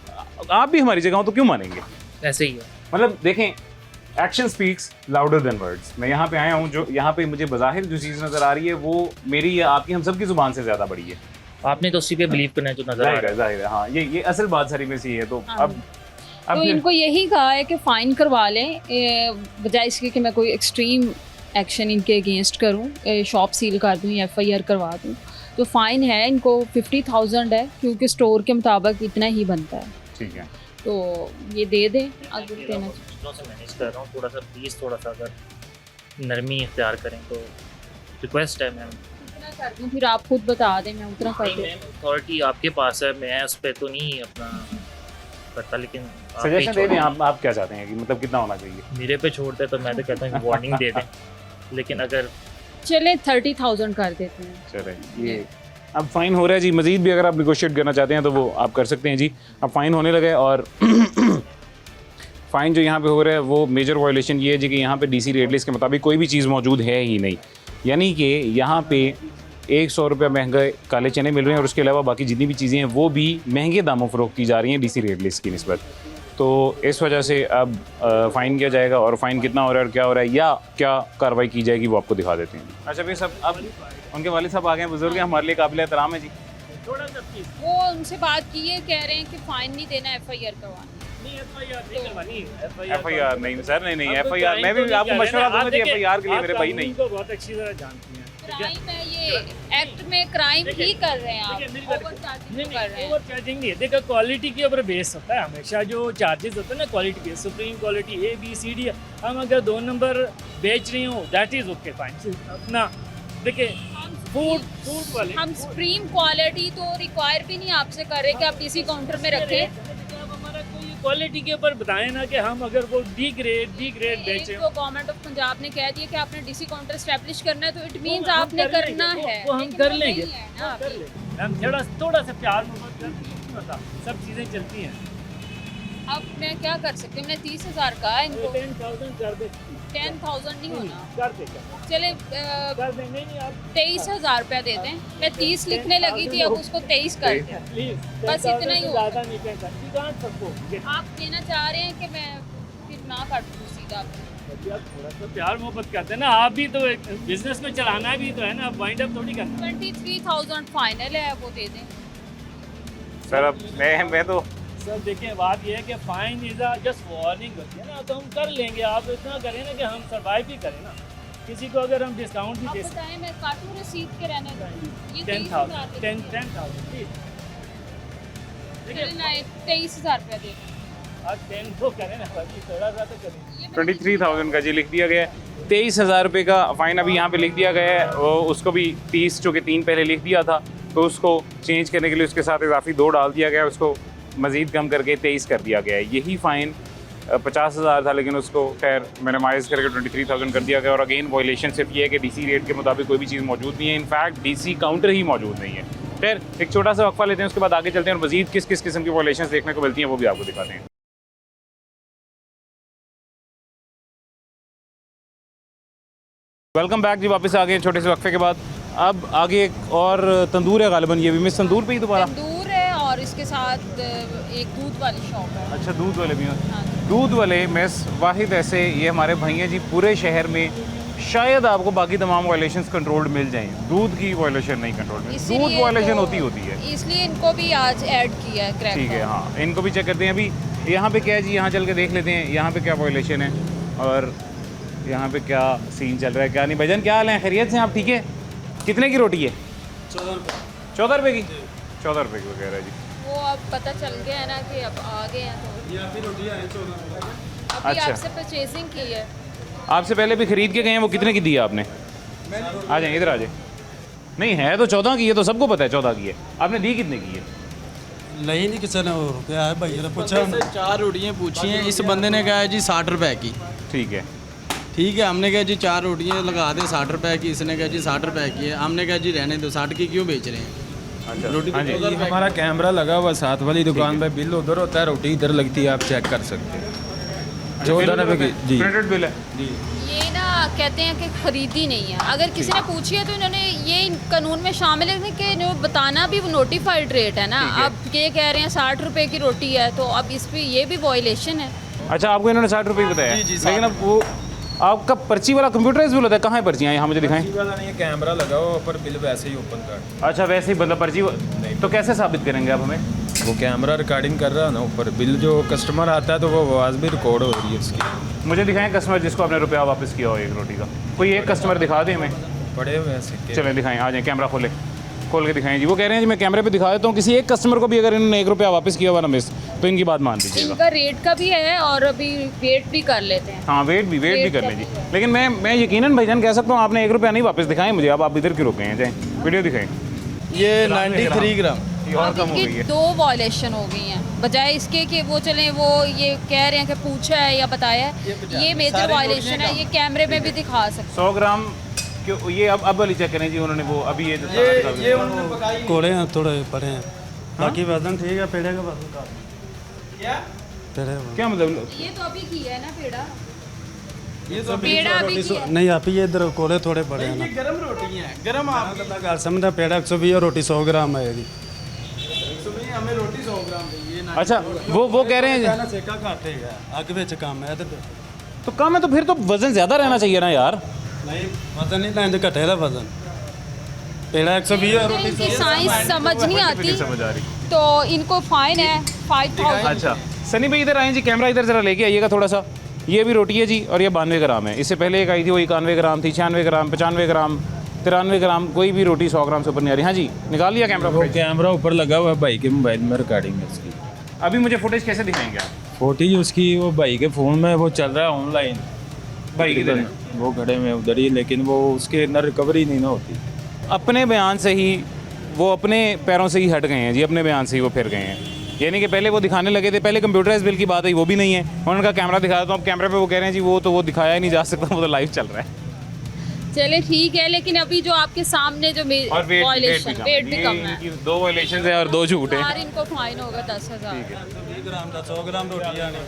आप भी हमारी जगह हो तो क्यों मानेंगे? ऐसे ही है। मतलब देखें, action speaks louder than words. मैं यहाँ पे आया हूँ, जो यहाँ पे मुझे बज़ाहिर जो चीज़ नज़र आ रही है वो मेरी या आपकी, हम सब की ज़ुबान से ज़्यादा बड़ी है। आपने तो उसी पे बिलीव करना है जो नजर आ रहा है। जाहिर है, हाँ, ये असल बात सारी में से है। तो हाँ। अब तो इनको यही कहा है कि फ़ाइन करवा लें, बजाय इसके कि मैं कोई एक्सट्रीम एक्शन इनके अगेंस्ट करूं, शॉप सील कर दूं या FIR करवा दूं। तो फ़ाइन है इनको 50,000 है, क्योंकि स्टोर के मुताबिक इतना ही बनता है। ठीक है, तो ये दे दें अगर देना। चीज़ों से मैनेज कर रहा हूँ, थोड़ा सा प्लीज़ थोड़ा सा अगर नरमी इख्तियार करें तो रिक्वेस्ट है मैम। उतना कर दूं, फिर आप खुद बता दें, मैं उतना कर दूँ। अथॉरिटी आपके पास है, मैं उस पर तो नहीं अपना करता, लेकिन आप पे सजेशन दे छोड़ दें। दें। आप क्या चाहते हैं कि मतलब कितना होना चाहिए? मेरे पे छोड़ते तो मैं तो कहता हूँ वार्निंग दे दें, लेकिन अगर चले 30,000 कर देते हैं। चले, ये अब फ़ाइन हो रहा है जी। मज़ीद भी अगर आप निगोशिएट करना चाहते हैं तो वो आप कर सकते हैं जी। अब फ़ाइन होने लगे और फ़ाइन जो यहाँ पे हो रहा है वो मेजर वायलेशन ये है जी कि यहाँ पे DC रेट लिस्ट के मुताबिक कोई भी चीज़ मौजूद है ही नहीं। यानी कि यहाँ पे 100 रुपये महंगे काले चने मिल रहे हैं और उसके अलावा बाकी जितनी भी चीज़ें हैं वो भी महंगे दामों फ़रोख्त की जा रही हैं DC रेट लिस्ट की निस्बत। तो इस वजह से अब फ़ाइन किया जाएगा और फ़ाइन कितना हो रहा है और क्या हो रहा है या क्या कार्रवाई की जाएगी वो आपको दिखा देते हैं। अच्छा भाई साहब, अब उनके वालिद साहब आ गए हैं, बुजुर्ग हैं, हमारे लिए काबिल एहतराम है जी। वो उनसे बात की है, कह रहे हैं कि फ़ाइन नहीं देना, FIR करवाना। FIR नहीं सर, नहीं FIR, मैं भी आपको मशवरा दूंगा जी, FIR के लिए मेरे भाई नहीं। बहुत अच्छी तरह जानती हैं। क्राइम है ये, एक्ट में क्राइम ही कर रहे हैं आप, ओवर चार्जिंग कर रहे हैं। ओवर चार्जिंग नहीं है, देखो क्वालिटी के ऊपर बेस होता है हमेशा। जो चार्जेस होते हैं ना क्वालिटी के, सुप्रीम क्वालिटी ABCD, हम अगर 2 नंबर बेच रही हूँ दैट इज ओके फाइन। अपना देखिए फूड वाले हम सुप्रीम क्वालिटी तो रिक्वायर भी नहीं आपसे कर रहे कि आप DC काउंटर में रखें। आप हमारा कोई क्वालिटी के ऊपर बताएं ना कि हम अगर वो डी ग्रेड बेचें। तो गवर्नमेंट ऑफ पंजाब ने कह दिया कि आपने DC काउंटर एस्टेब्लिश करना है, तो इट मींस आपने करना है। वो हम लेकिन कर वो लेंगे, नहीं है ना कर अभी। लेंगे। हम थोड़ा सा प्यार मोहब्बत करते होता, सब चीज़ें चलती हैं। अब मैं क्या कर सकती हूँ, मैंने 30,000 कहा इनको। 10,000 कर दे, 10,000 नहीं होना, कर दे, चले कर दे। नहीं आप 23,000 रुपया दे दें। मैं 30 लिखने लगी थी, अब उसको 23 कर दें। प्लीज बस इतना ही होगा। ज़्यादा नहीं कहता, you can't support। आप देना चाह रहे हैं कि मैं फिर ना कर दूँ सीधा? आप थोड़ा सा प्यार मोहब्बत करते हैं ना, आप भी तो बिजनेस में चलाना भी तो है ना, वाइंड अप थोड़ी करना। 23,000 फाइनल है, वो दे दें। सर अब मैं तो सर देखिए, बात ये है कि फाइन इज जस्ट वार्निंग होती है ना, तो हम कर लेंगे। आप इतना करें ना कि हम सर्वाइव भी करें ना। किसी को अगर हम डिस्काउंट भी आप दे बताएं, मैं काटूँ रसीद के रहने दूँ? ये 10,000 10,000 प्लीज। चलिए ना, 23,000 रुपया दे दें। आप 10 तो करें ना, बाकी थोड़ा सा तो करें। ये 23,000 का जी लिख दिया गया है। 23,000 रुपये का फ़ाइन अभी यहाँ पे लिख दिया गया है। वो उसको भी 30 चूँकि 3 पहले लिख दिया था तो उसको चेंज करने के लिए उसके साथ इजाफी 2 डाल दिया गया, उसको मज़ीद कम करके 23 कर दिया गया है। यही फ़ाइन 50,000 था, लेकिन उसको खैर मिनिमाइज़ करके 23,000 कर दिया गया। और अगेन वायलेशन सिर्फ ये है कि DC रेट के मुताबिक कोई भी चीज़ मौजूद नहीं है। इनफैक्ट DC काउंटर ही मौजूद नहीं है। खैर एक छोटा सा वक्फा लेते हैं, उसके बाद आगे चलते हैं और मज़ीद किस किस किस्म की वायलेशन देखने को मिलती हैं वो भी आपको दिखाते हैं। वेलकम बैक जी, वापस आ गए छोटे से वक्फे के बाद। अब आगे एक और तंदूर है, गालिबन ये भी मिस तंदूर पे ही दोबारा। तंदूर है और इसके साथ एक दूध वाली शॉप है। अच्छा, दूध वाले भी हैं। हाँ जी। दूध वाले मिस वाहिद ऐसे ये हमारे भाई हैं जी, पूरे शहर में शायद आपको बाकी तमाम वायलेशंस कंट्रोल्ड मिल जाएं, दूध की वायलेशन नहीं कंट्रोल में। इसीलिए दूध वायलेशन तो- होती है। इसलिए इनको भी आज ऐड किया है क्रैक। ठीक है, हाँ, इनको भी चेक करते हैं। अभी यहाँ पे क्या है जी, यहाँ चल के देख लेते हैं यहाँ पे क्या वायलेशन है और यहाँ पे क्या सीन चल रहा है क्या नहीं। भाईजान क्या हाल है, खैरियत से? आप ठीक है? कितने की रोटी है? 14 रुपये की। 14 रुपये की वगैरह जी। वो अब पता चल गया है ना कि अब आ गए हैं, तो अभी अच्छा। आपसे परचेजिंग की है। आपसे पहले भी खरीद के गए हैं, वो कितने की दी है आपने? आ जाए इधर आ जाए। नहीं है तो 14 की है, तो सबको पता है 14 की है। आपने दी कितने की है? नहीं नहीं किसी ने वो क्या है भाई ने पूछा। 4 रोटियाँ पूछी हैं, इस बंदे ने कहा है जी 60 रुपए की। ठीक है, ठीक है, हमने कहा जी 4 रोटियाँ लगा दे 60 रुपए की। इसने कहा जी 60 रुपए की है। हमने कहा जी रहने दो, 60 की क्यों बेच रहे हैं? अच्छा रोटी हाँ जी। तो हमारा कैमरा लगा हुआ साथ वाली दुकान पे, बिल उधर होता है, रोटी इधर लगती है, आप चेक कर सकते हैं। 14 रुपये की जी प्रिंटेड बिल है जी। ये ना कहते हैं कि खरीदी नहीं है। अगर किसी ने पूछी है तो इन्होंने ये कानून में शामिल है कि इन्होंने बताना भी वो नोटिफाइड रेट है ना। अब ये कह रहे हैं 60 रुपए की रोटी है, तो अब इस पे ये भी वॉयलेशन है। अच्छा, आपको इन्होंने 60 रुपये बताया, लेकिन अब वो आपका पर्ची वाला कंप्यूटराइज बिल होता है, कहाँ है पर्चियाँ? यहाँ मुझे दिखाएं। वाला नहीं, कैमरा लगा हुआ पर बिल वैसे ही ओपन कर। अच्छा, वैसे ही मतलब पर्ची तो कैसे साबित करेंगे आप हमें? वो कैमरा रिकॉर्डिंग कर रहा है ना ऊपर, बिल जो कस्टमर आता है तो वो आवाज़ भी रिकॉर्ड हो रही है उसकी। मुझे दिखाएं कस्टमर जिसको आपने रुपया वापस किया हो एक रोटी का, कोई एक कस्टमर दिखा दें हमें। पड़े हुए हैं सिक्के। चलें दिखाएं, आ जाएं, कैमरा खोल के दिखाएं जी। वो कह रहे हैं जी मैं कैमरे पे दिखा देता हूँ, किसी एक कस्टमर को भी अगर इन्होंने 1 रुपया वापस किया हुआ ना मिस, तो इनकी बात मान लीजिएगा। इनका रेट का भी है और अभी वेट भी कर लेते हैं। हाँ, वेट भी कर लें जी। लेकिन मैं यकीनन भाईजान कह सकता हूँ आपने 1 रुपया नहीं वापस दिखाएं मुझे। आप इधर क्यों रुके हैं? जाएँ वीडियो दिखाएं। ये 93 ग्राम ये और कम हो गई इनकी है। 2 वॉयलेशन हो गई हैं, बजाय इसके कि वो चलें वो ये कह रहे हैं कि पूछा है या बताया है। ये मेजर वॉयलेशन है, ये कैमरे में भी दिखा सकते 100 ग्राम क्यों? ये अब वाली चेक करें जी, उन्होंने वो अभी ये उन्होंने पकाई कोड़े हैं थोड़े बड़े हैं, बाकी वजन ठीक है। पेड़े का वजन का क्या मतलब? हैं। ये तो अभी की है ना पेड़ा, ये तो पेड़ा अभी की है। नहीं, आप ये इधर कोड़े थोड़े बड़े हैं ना। ये गरम रोटी है, गरम आप घर समझा पेड़ा 120 और रोटी 100 ग्राम आएगी। सुनिए, हमें रोटी 100 ग्राम चाहिए ना। अच्छा, वो कह रहे हैं सेका घाटे है, आगे बेच काम है इधर। तो कम है तो फिर तो वजन ज़्यादा रहना चाहिए ना यार। नहीं, वजन नहीं लाइन घटे है वजन। पेड़ा 120 और रोटी इनकी साइंस समझ नहीं आती, समझ आ रही। तो इनको फाइन है 5000। अच्छा सनी भाई इधर आए जी, कैमरा इधर ज़रा लेके आइएगा थोड़ा सा। ये भी रोटी है जी और ये 92 ग्राम है। इससे पहले एक आई थी वो 91 ग्राम थी, 96 ग्राम, 95 ग्राम, 93 ग्राम। कोई भी रोटी 100 ग्राम से ऊपर नहीं आ रही। हाँ जी, निकाल लिया कैमरा वो फुटेज? कैमरा ऊपर लगा हुआ है, भाई के मोबाइल में रिकॉर्डिंग है उसकी। अभी मुझे फुटेज कैसे दिखाएंगे आप? फोटी उसकी वो भाई के फ़ोन में वो चल रहा है ऑनलाइन। भाई किधर है? वो खड़े में उधर ही, लेकिन वो उसके अंदर रिकवरी नहीं ना होती। अपने बयान से ही वो अपने पैरों से ही हट गए हैं जी, अपने बयान से ही वो फिर गए हैं। यानी कि पहले वो दिखाने लगे थे, पहले कंप्यूटराइज बिल की बात आई, वो भी नहीं है। उन्होंने कहा कैमरा दिखा देता हूँ, अब कैमरे पे वो कह रहे हैं जी वो तो वो दिखाया ही नहीं जा सकता, वो तो लाइव चल रहा है। चले ठीक है, लेकिन अभी जो आपके सामने जो और वॉयलेशन वेट भी कम है, 2 वायलेशन है और 2 झूठ है। यार इनको फाइन होगा 10,000। 120 ग्राम का 100 ग्राम रोटी आनी।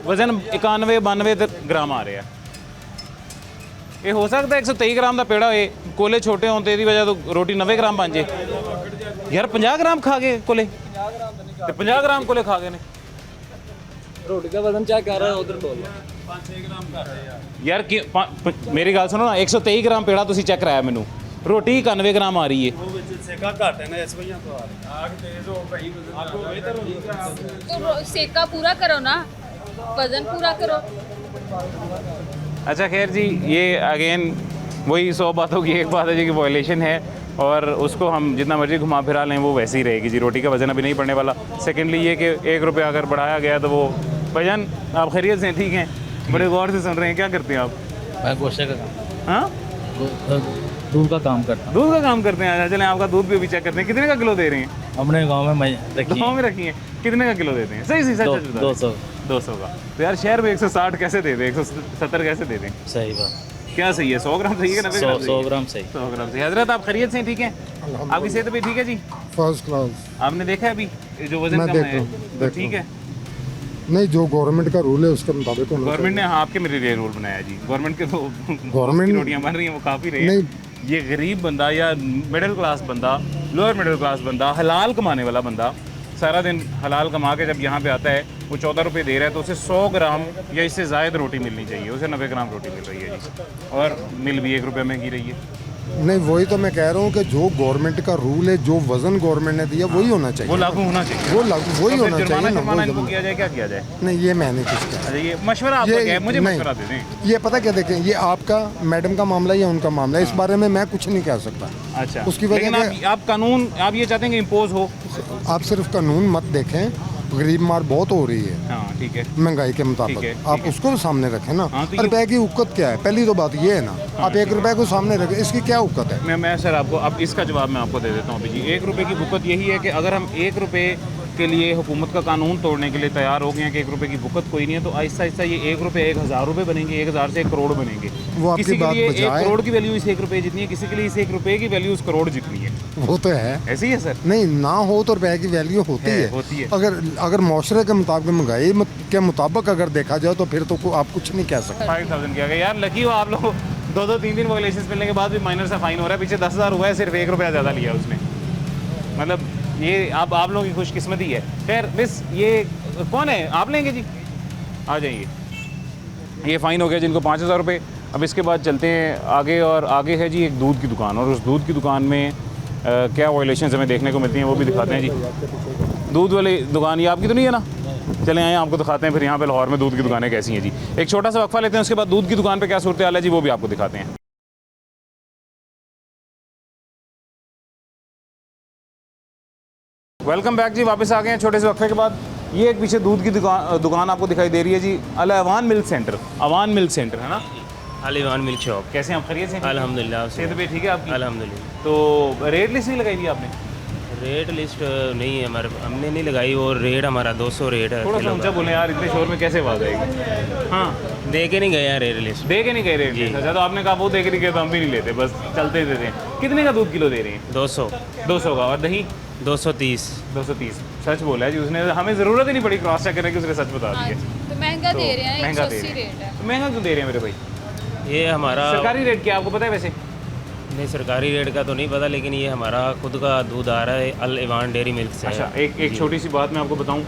वजन 91-92 ग्राम आ रहा है। ये हो सकता है 123 ग्राम का पेड़ा होए, कोले छोटे होते दी वजह तो रोटी 90 ग्राम बन जाए। यार 50 ग्राम खा गए कोले, 50 ग्राम कोले खा गए ने। रोटी का वजन चेक कर रहा है उधर तोल यार मेरी गल सुनो ना, 123 ग्राम पेड़ा तुसी चेक कराया मैनू, रोटी 91 ग्राम आ रही है। सेका घाटे है ना, इस वजह तो आ रही है। आग तेज हो भाई, आपको बेहतर होगी। तो सेका पूरा करो ना, वजन पूरा करो। अच्छा खैर जी, ये अगेन वही 100 बातों की एक बात है जी कि वॉयलेशन है और उसको हम जितना मर्जी घुमा फिरा लें वो वैसे ही रहेगी जी। रोटी का वजन अभी नहीं बढ़ने वाला। सेकेंडली ये कि 1 रुपया अगर बढ़ाया गया तो वो भजन आप खैरियत से ठीक हैं? बड़े गौर से सुन रहे हैं, क्या करते हैं आप? मैं गोश्त का काम, हाँ, दूध का काम करता दूध का काम करते हैं। अच्छा चलें, आपका दूध भी अभी चेक करते हैं, कितने का किलो दे रहे हैं? हूँ अपने गाँव में रखी गाँव में रखी है, कितने का किलो देते हैं? सही सही सच सच बताओ। 200 का। तो यार शहर में 160 कैसे दे दें, 170 कैसे दे दें? सही बात, क्या सही है? 100 ग्राम सही है, 90 ग्राम? 100 ग्राम सही। 100 ग्राम सही। हजरत आप खैरियत से हैं? ठीक है, आपकी सेहत भी ठीक है जी? First class. आपने देखा है अभी जो वजन मैं कम देख है? रहा हूँ, तो देख ठीक है। नहीं, जो गवर्नमेंट का रूल है उसके मुताबिक होना गवर्नमेंट ने हाँ आपके मेरे लिए रूल बनाया जी। गवर्नमेंट के तो गवर्नमेंट- रोटियां बन रही हैं वो काफ़ी रही हैं। नहीं। ये गरीब बंदा या मिडिल क्लास बंदा, लोअर मिडिल क्लास बंदा, हलाल कमाने वाला बंदा सारा दिन हलाल कमा के जब यहाँ पे आता है, वो 14 रुपये दे रहा है, तो उसे 100 ग्राम या इससे ज़ायद रोटी मिलनी चाहिए। उसे 90 ग्राम रोटी मिल रही है जी, और मिल भी 1 रुपये महंगी रही है। नहीं, वही तो मैं कह रहा हूँ कि जो गवर्नमेंट का रूल है, जो वजन गवर्नमेंट ने दिया वही होना चाहिए। वो लागू होना चाहिए। वो लागू वही तो फिर होना चाहिए जुर्माना ना, जुर्माना वो इनको जरूर- किया जाए, क्या किया जाए? नहीं, ये मैंने कुछ किया। अच्छा, ये मशवरा आपका क्या है? मुझे नहीं, मशवरा दे दें। ये पता क्या, देखें, ये आपका मैडम का मामला है या उनका मामला है, इस बारे में मैं कुछ नहीं कह सकता। अच्छा, उसकी वजह लेकिन आप कानून आप ये चाहते हैं कि इम्पोज हो? आप सिर्फ कानून मत देखें, गरीब मार बहुत हो रही है हाँ ठीक है। महंगाई के ठीक है, मुताबिक। ठीक आप है। उसको भी सामने रखें ना। हाँ, तो ये- रुपए की उक्कत क्या है, पहली तो बात ये है ना। आप 1 रुपए को सामने रखें, इसकी क्या उक्कत है? मैं सर आपको अब इसका जवाब मैं आपको दे देता हूँ अभी जी। 1 रुपये की बुकत यही है कि अगर हम 1 रुपये के लिए हुकूमत का कानून तोड़ने के लिए तैयार हो गए हैं कि 1 रुपये की बुकत कोई नहीं है, तो आहिस्ता आहिस्ता ये 1 रुपये 1000 रुपये बनेंगे, 1000 से 1 करोड़ बनेंगे। वो आपकी किसी के बात लिए 1 बजाय- करोड़ की वैल्यू इस 1 रुपये जितनी है, किसी के लिए इस 1 रुपये की वैल्यू उस करोड़ जितनी है। वो तो है, ऐसे ही है सर? नहीं ना हो तो रुपए की वैल्यू होती है, है, होती है। अगर माशरे के मुताबिक महंगाई के मुताबिक अगर देखा जाए तो फिर तो आप कुछ नहीं कह सकते। 5000 किया गया यार, लकी हो आप लोग। 2-2 3-3 वायलेशन मिलने के बाद भी माइनर सा फाइन हो रहा है। पीछे 10,000 हुआ है, सिर्फ 1 रुपया ज़्यादा लिया उसने। मतलब ये आप लोगों की खुशकिस्मती है। खैर मिस, ये कौन है? आप लेंगे जी, आ जाइए। ये फ़ाइन हो गया जिनको 5000 रुपये। अब इसके बाद चलते हैं आगे, और आगे है जी एक दूध की दुकान, और उस दूध की दुकान में क्या वायलेशन हमें देखने को मिलती हैं वो भी दिखाते हैं जी। दूध वाली दुकान ये आपकी तो नहीं है ना? चलें आए आपको दिखाते हैं फिर यहाँ पे लाहौर में दूध की दुकानें कैसी हैं जी। एक छोटा सा वक्फा लेते हैं, उसके बाद दूध की दुकान पे क्या सूरत हाल है जी वो भी आपको दिखाते हैं। वेलकम बैक जी, वापस आ गए हैं छोटे से वक्फे के बाद। ये एक पीछे दूध की दुकान आपको दिखाई दे रही है जी, Al Awan milk centre. Awan milk centre है ना? Aliwan milk shop. कैसे हैं आप? खैरियत से? अल्हम्दुलिल्लाह। सेहत भी ठीक है आपकी? अल्हम्दुलिल्लाह। तो रेट लिस्ट नहीं लगाई थी आपने? रेट लिस्ट नहीं है हमारे, हमने नहीं लगाई। और रेट हमारा 200 रेट है। थोड़ा सा ऊंचा बोले यार, इतने शोर में कैसे आवाज़ आएगी? हाँ, दे के नहीं गए हैं रेट लिस्ट। दे के नहीं गए रेट लिस्ट? अच्छा, तो आपने कहा वो दे के नहीं गए तो हम भी नहीं लेते, बस चलते देते हैं। कितने का दूध किलो दे रहे हैं? 200 का। और दही? 230। 230। सच बोला है जी उसने, हमें ज़रूरत ही नहीं पड़ी क्रॉस चेक करने की, उसने सच बता हाँ दिया। जी, तो महंगा दे रहे हैं, महंगा दे 180 रहे हैं। रेट है। तो महंगा क्यों दे रहे हैं मेरे भाई? ये हमारा सरकारी रेट क्या आपको पता है वैसे? नहीं, सरकारी रेट का तो नहीं पता, लेकिन ये हमारा खुद का दूध आ रहा है अल इवान डेयरी मिल्क से। अच्छा, एक छोटी सी बात मैं आपको बताऊं,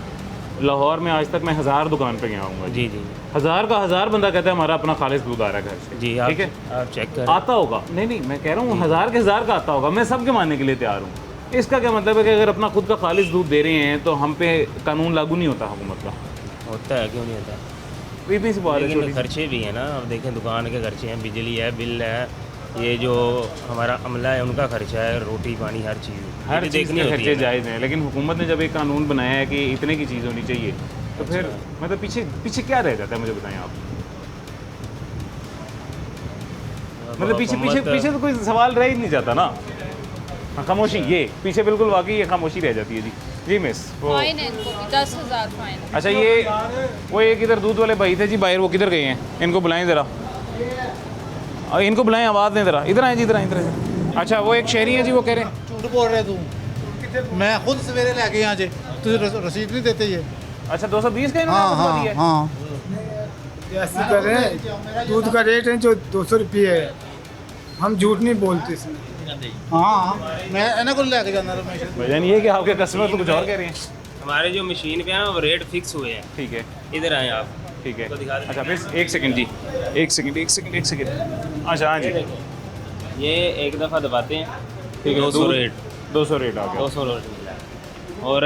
लाहौर में आज तक मैं 1000 दुकान पे गया हूँ जी जी 1000 का 1000 बंदा कहता है हमारा अपना खालिस दूध आ रहा है घर से। जी, ठीक है, आप चेक कर। आता होगा। नहीं, मैं कह रहा हूँ 1000 के 1000 का आता होगा, मैं सबके मानने के लिए तैयार हूँ। इसका क्या मतलब है कि अगर अपना खुद का खालिस दूध दे रहे हैं तो हम पे कानून लागू नहीं होता हुकूमत का? होता है, क्यों नहीं होता? इतनी सी बात है। लेकिन खर्चे भी हैं ना, अब देखें दुकान के खर्चे हैं, बिजली है, बिल है, ये जो हमारा अमला है उनका खर्चा है, रोटी पानी हर चीज़, हर चीज़ देखनी के होती खर्चे है ना। जायज़ हैं, लेकिन हुकूमत ने जब एक कानून बनाया है कि इतने की चीज़ होनी चाहिए, तो फिर मतलब पीछे क्या रह जाता है, मुझे बताएं आप। मतलब पीछे तो कोई सवाल रह ही नहीं जाता ना। हाँ, खामोशी, ये पीछे बिल्कुल वाकई ये खामोशी रह जाती है जी। जी मिस, वो फाइन है इनको भी, 10,000 फाइन है। अच्छा, ये वो एक इधर दूध वाले भाई थे जी बाहर, वो किधर गए हैं? इनको बुलाएं ज़रा, इनको बुलाएं, आवाज़ दें ज़रा। इधर आए जी, इधर आए। अच्छा, वो एक शहरी है जी, वो कह रहे हैं झूठ बोल रहे तू, मैं खुद सवेरे लेके यहाँ जे तुझे रसीद नहीं देते ये। अच्छा, 220 का इन्होंने आपको बता दिया है? हाँ, ऐसे कर रहे हैं, दूध का रेट है जो 200 रुपये है, हम झूठ नहीं बोलते इसमें। हाँ, मैं इन्हें को लेके जाना रमेश। वजह ये है कि आपके कस्टमर तो कुछ और कह रहे हैं। हमारे जो मशीन पे हैं वो रेट फिक्स हुए हैं। ठीक है, इधर आए आप, ठीक है। तो दिखा दें। अच्छा, फिर एक सेकंड जी, एक सेकंड। अच्छा, हाँ जी, ये एक दफ़ा दबाते हैं, ठीक है। 200 रेट, 200 रेट आ गया। 200 रेट मिला है। और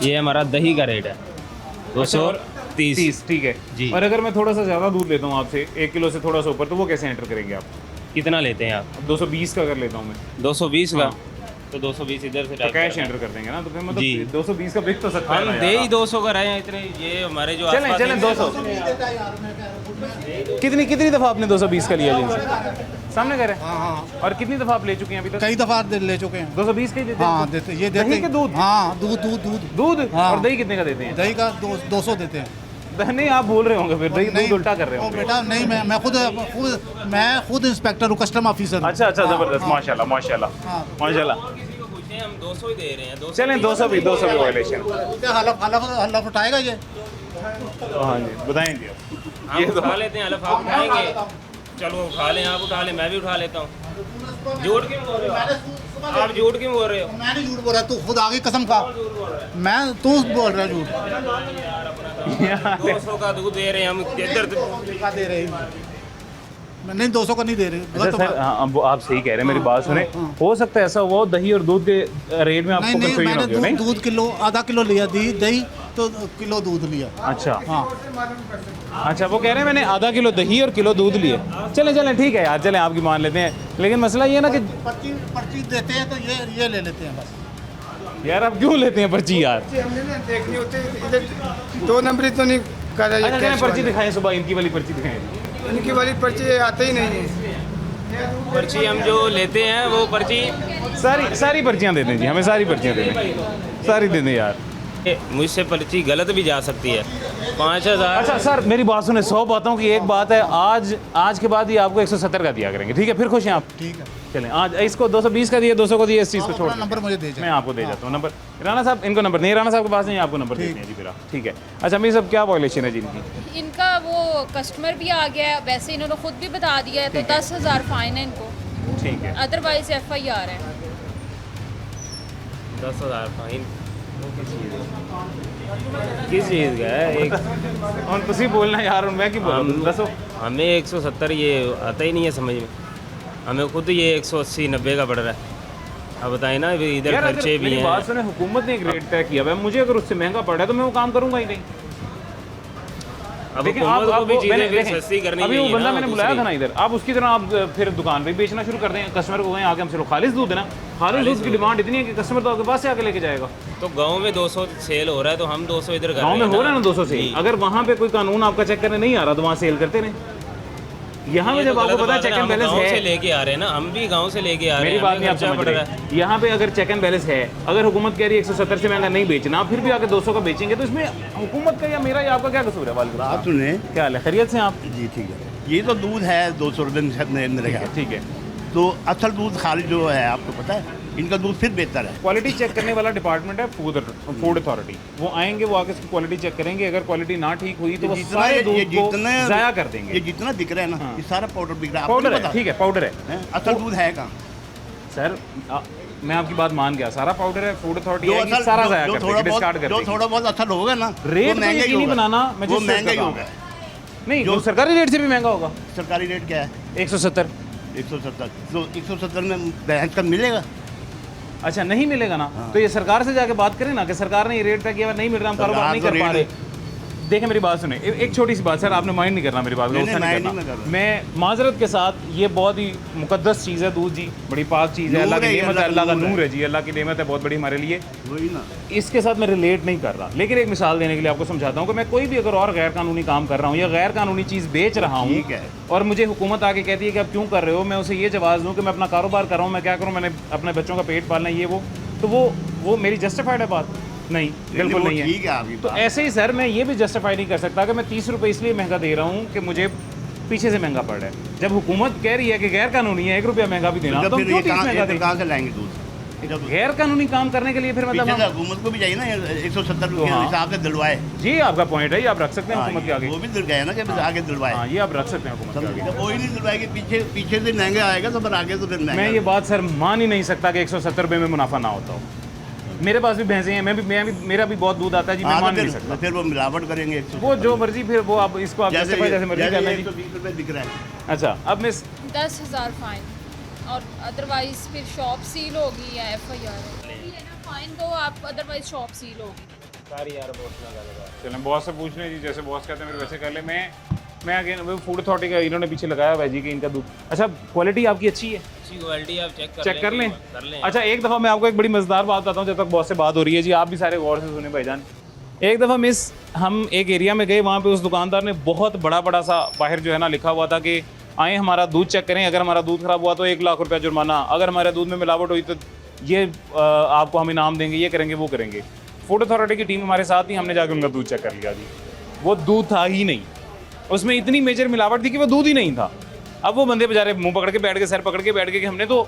ये हमारा दही का रेट है 230। ठीक है जी। और अगर मैं थोड़ा सा ज़्यादा दूध लेता हूँ आपसे, 1 किलो से थोड़ा सा ऊपर, तो वो कैसे एंटर करेंगे आप? कितना लेते हैं आप? 220 का अगर लेता हूँ मैं, 220 का, हाँ। तो 220 इधर से तो टाइप कैश करना है। एंटर कर देंगे ना, तो फिर मतलब जी। 220 का बिक तो सकता है हम ना दे यार। ही 200 का रहे हैं इतने। ये हमारे जो चलें आसपास हैं- 200। कितनी दफ़ा आपने 220 का लिया जिनसे? सामने कह रहे हैं? हाँ, और कितनी दफ़ा आप ले चुके हैं अभी तक? कई दफ़ा ले चुके हैं। 220 के ही देते हैं? हाँ, देते ये देते दही के दूध? हाँ, दूध दूध? हाँ। और दही कितने का देते हैं? दही का 200 देते हैं। नहीं, आप भूल रहे होंगे फिर, दही नहीं, दूध उल्टा कर रहे ओ होंगे। बेटा नहीं, मैं खुद इंस्पेक्टर हूँ, कस्टम ऑफिसर हूँ। अच्छा, हाँ, ज़बरदस्त, हाँ, माशाल्लाह। हाँ। किसी को पूछे हम 200 ही दे रहे हैं। 200 चलें 200 भी वायलेशन। क्या हलफ उठाएगा ये? हाँ जी, बताएं जी आप। हम उठा लेते हैं, अलग आप उठाएंगे, चलो उठा लें, आप उठा लें, मैं भी उठा लेता हूँ। झूठ क्यों बोल रहे हो आप? झूठ क्यों बोल रहे हो? मैं नहीं झूठ बोल रहा, तू खुद आगे कसम खा। तू बोल रहा है झूठ। 200 का दूध दे रहे हैं हम, इधर क्या दे रहे हैं? मैं नहीं, 200 का नहीं दे रहे। अच्छा सर, हाँ, आप सही कह रहे हैं, मेरी बात सुने। हो सकता है ऐसा हुआ हो, दही और दूध के रेट में आपको नहीं, कंफ्यूजन हो मैंने गया, नहीं? दूध किलो, आधा किलो लिया, दही तो किलो दूध लिया। अच्छा, हाँ, अच्छा, वो कह रहे हैं मैंने आधा किलो दही और किलो दूध लिए। चलें ठीक है यार, चलें आपकी मान लेते हैं, लेकिन मसला ये है ना कि पर्ची देते हैं तो ये ले लेते हैं बस। यार आप क्यों लेते हैं पर्ची यार? हमने ना देखनी होती है, 2 नंबर तो नहीं कर रहा अच्छा, चलें है। पर्ची दिखाएं, सुबह इनकी वाली पर्ची दिखाएं। इनकी वाली पर्ची आते ही नहीं है। पर्ची हम जो लेते हैं वो पर्ची सारी पर्चियाँ दे दें जी, हमें सारी पर्चियाँ दे दें, सारी दे दें यार। मुझसे पर्ची गलत भी जा सकती है। 5000 अच्छा सर मेरी बात सुने, 100 बातों की एक बात है, आज के बाद ही आपको 170 का दिया करेंगे, ठीक है? फिर खुश हैं आप? ठीक है, चलें, आज इसको 220 का दिया, 200 को दिया, इस चीज़ को छोड़ नंबर मुझे दे मैं आपको दे जाता हूँ नंबर। राना साहब इनको नंबर नहीं, राना साहब के पास नहीं, आपको नंबर देते हैं जी फिर आप, ठीक है? अच्छा मेरी सब क्या वॉयलेशन है जी इनकी? इनका वो कस्टमर भी आ गया है, वैसे इन्होंने खुद भी बता दिया है, तो 10,000 फाइन है इनको, ठीक है। अदरवाइज FIR है। 10,000 फाइन किस चीज़ का है? एक और तुसी बोलना यार, मैं क्यों बोल दसो। हमें 170 ये आता ही नहीं है समझ में, हमें खुद ये 180 90 का पड़ रहा है। अब बताएं ना, इधर यार खर्चे अगर भी मेरी हैं। बात सुने, हुकूमत ने एक रेट तय किया हुआ है, मुझे अगर उससे महंगा पड़ रहा है तो मैं वो काम करूंगा ही नहीं। अब लेकिन हुकूमत को भी मैंने- चीज़ें फिर देखें, सस्ती करनी अभी वो चाहिए बंदा ना, मैंने बुलाया था दूसरी। ना इधर, आप उसकी तरह आप फिर दुकान पे बेचना शुरू कर दें, कस्टमर को कहें आके हमसे लो खालिस दूध है ना, खालिस दूध की डिमांड इतनी है कि कस्टमर तो आपके पास से आके लेके जाएगा। तो गांव में 200 सेल हो रहा है तो हम 200 इधर कर गाँव में हो रहा है ना 200 से, जी। अगर वहाँ पे कोई कानून आपका चेक करने नहीं आ रहा तो वहाँ सेल करते नहीं। यहाँ पे ये जब तो आपको गलत पता है बात चेक एंड हम बैलेंस गाँव से है, लेके आ रहे हैं ना, हम भी गांव से लेके आ रहे मेरी हैं, बात हमें नहीं आप खर्चा समझ पड़ रहा है। रहे। यहाँ पे अगर चेक एंड बैलेंस है, अगर हुकूमत कह रही है 170 से महंगा नहीं बेचना, फिर भी आके 200 का बेचेंगे, तो इसमें हुकूमत का या मेरा या आपका क्या कसूर है? वालेकुम बात सलाम। सुने, क्या हाल है, खैरियत से हैं आप? जी ठीक है। ये तो दूध है 200 रुपये मेरे ख्याल। ठीक है, तो असल दूध खाली जो है आपको पता है, इनका दूध फिर बेहतर है। क्वालिटी चेक करने वाला डिपार्टमेंट है फूड अथॉरिटी, वो आएंगे, वो आके इसकी क्वालिटी चेक करेंगे, अगर क्वालिटी ना ठीक हुई तो वो सारे दूध को ज़ाया कर देंगे। ये जितना दिख रहा है ना, ये सारा पाउडर बिक रहा है। पाउडर है, ठीक है, पाउडर है है? असल दूध है कहाँ? सर। मैं आपकी बात मान गया, सारा पाउडर है, फूड अथॉरिटी जो आएगी, असल सारा जो- ज़ाया जो कर थोड़ा देगी, डिस्कार्ड बहुत कर जो देगी। थोड़ा बहुत अच्छा होगा ना, रेट वो तो महंगा ही यकीनी होगा। बनाना, मैं वो जिस महंगा ही करता हूँ। होगा। नहीं, जो वो सरकारी रेट से भी महंगा होगा। सरकारी रेट क्या है? 170। 170। तो 170 में भैंस का मिलेगा? अच्छा नहीं मिलेगा ना, तो ये सरकार से जाके बात करें ना कि सरकार ने ये रेट तय किया हुआ, नहीं मिल रहा, हम कारोबार नहीं सरकार कर तो पा रेट रहे। देखें मेरी बात सुने, एक छोटी सी बात सर, आपने माइंड नहीं करना मेरी बात का, नहीं, गुस्सा नहीं mind करना। नहीं मैं कर रहा। मैं माजरत के साथ, ये बहुत ही मुकद्दस चीज़ है दूध जी, बड़ी पाक चीज़ है, नूर अल्लाह की है ये, नेमत है, अल्लाह अल्लाह का का नूर नूर है जी, अल्लाह की नेमत है बहुत बड़ी हमारे लिए। वही ना। इसके साथ मैं रिलेट नहीं कर रहा, लेकिन एक मिसाल देने के लिए आपको समझाता हूँ कि मैं कोई भी अगर और गैर कानूनी काम कर रहा हूँ या गैर कानूनी चीज़ बेच रहा हूँ, ठीक है। और मुझे हुकूमत आके कहती है कि आप क्यों कर रहे हो, मैं उसे ये जवाब दूँ कि मैं अपना कारोबार कर रहा हूँ, मैं क्या करूँ, मैंने अपने बच्चों का पेट पालना है, ये वो, तो वो मेरी जस्टिफाइड है बात? नहीं, बिल्कुल वो नहीं है। ठीक है आपकी तो बात। ऐसे ही सर मैं ये भी जस्टिफाई नहीं कर सकता कि मैं 30 रुपये इसलिए महंगा दे रहा हूँ कि मुझे पीछे से महंगा पड़ रहा है, जब हुकूमत कह रही है कि गैर कानूनी है 1 रुपया महंगा भी देना, जब तो हम फिर क्यों ये 30 महंगा दें? कहाँ से लाएंगे दूध? जब गैर कानूनी काम करने के लिए फिर पीछे मतलब से हम, हुकूमत को भी चाहिए ना 170 रुपये के हाँ। हिसाब से दिलवाए। जी आपका पॉइंट है, ये आप रख सकते हैं हाँ, हुकूमत के आगे। वो भी दिल गए ना कि आगे दिलवाए। हाँ, ये आप रख सकते हैं हुकूमत के आगे। जब वही नहीं दिलवाएगी, पीछे से महंगा आएगा तो फिर आगे तो फिर महंगा। मैं ये बात सर मान ही नहीं सकता कि 170 रुपये में मुनाफा ना होता हो। मेरे पास भी भैंसें हैं, मेरा भी बहुत दूध आता है जी, मैं हाँ, मान तो नहीं सकता। फिर वो मिलावट करेंगे। वो जो मर्जी, फिर वो आप इसको आप जैसे जैसे मर्जी करना जी। 120 रुपये बिक रहा है। अच्छा अब मैं 10,000 फाइन, और अदरवाइज फिर शॉप सील होगी या FIR होगी। फाइन दो आप, अदरवाइज शॉप सील होगी। सारी यार बॉस ना कर। चलें बॉस से पूछ लें जी, जैसे बॉस कहते हैं मेरे वैसे कर ले। मैं अगेन वो फूड अथॉरिटी का इन्होंने पीछे लगाया हुआ है जी कि इनका दूध, अच्छा क्वालिटी आपकी अच्छी है, अच्छी क्वालिटी आप चेक कर लें। अच्छा एक दफ़ा मैं आपको एक बड़ी मज़ेदार बात बताता हूँ, जब तक बॉस से बात हो रही है जी, आप भी सारे गौर से सुने भाईजान। एक दफ़ा हम एक एरिया में गए, वहाँ पे उस दुकानदार ने बहुत बड़ा सा बाहर जो है ना लिखा हुआ था कि आए हमारा दूध चेक करें, अगर हमारा दूध ख़राब हुआ तो 1 लाख रुपया जुर्माना, अगर हमारे दूध में मिलावट हुई तो ये आपको हम इनाम देंगे, ये करेंगे वो करेंगे। फूड अथॉरिटी की टीम हमारे साथ ही, हमने जाकर उनका दूध चेक कर लिया जी, वो दूध था ही नहीं, उसमें इतनी मेजर मिलावट थी कि वो दूध ही नहीं था। अब वो बंदे बेचारे मुंह पकड़ के बैठ गए, सर पकड़ के बैठ गए कि हमने तो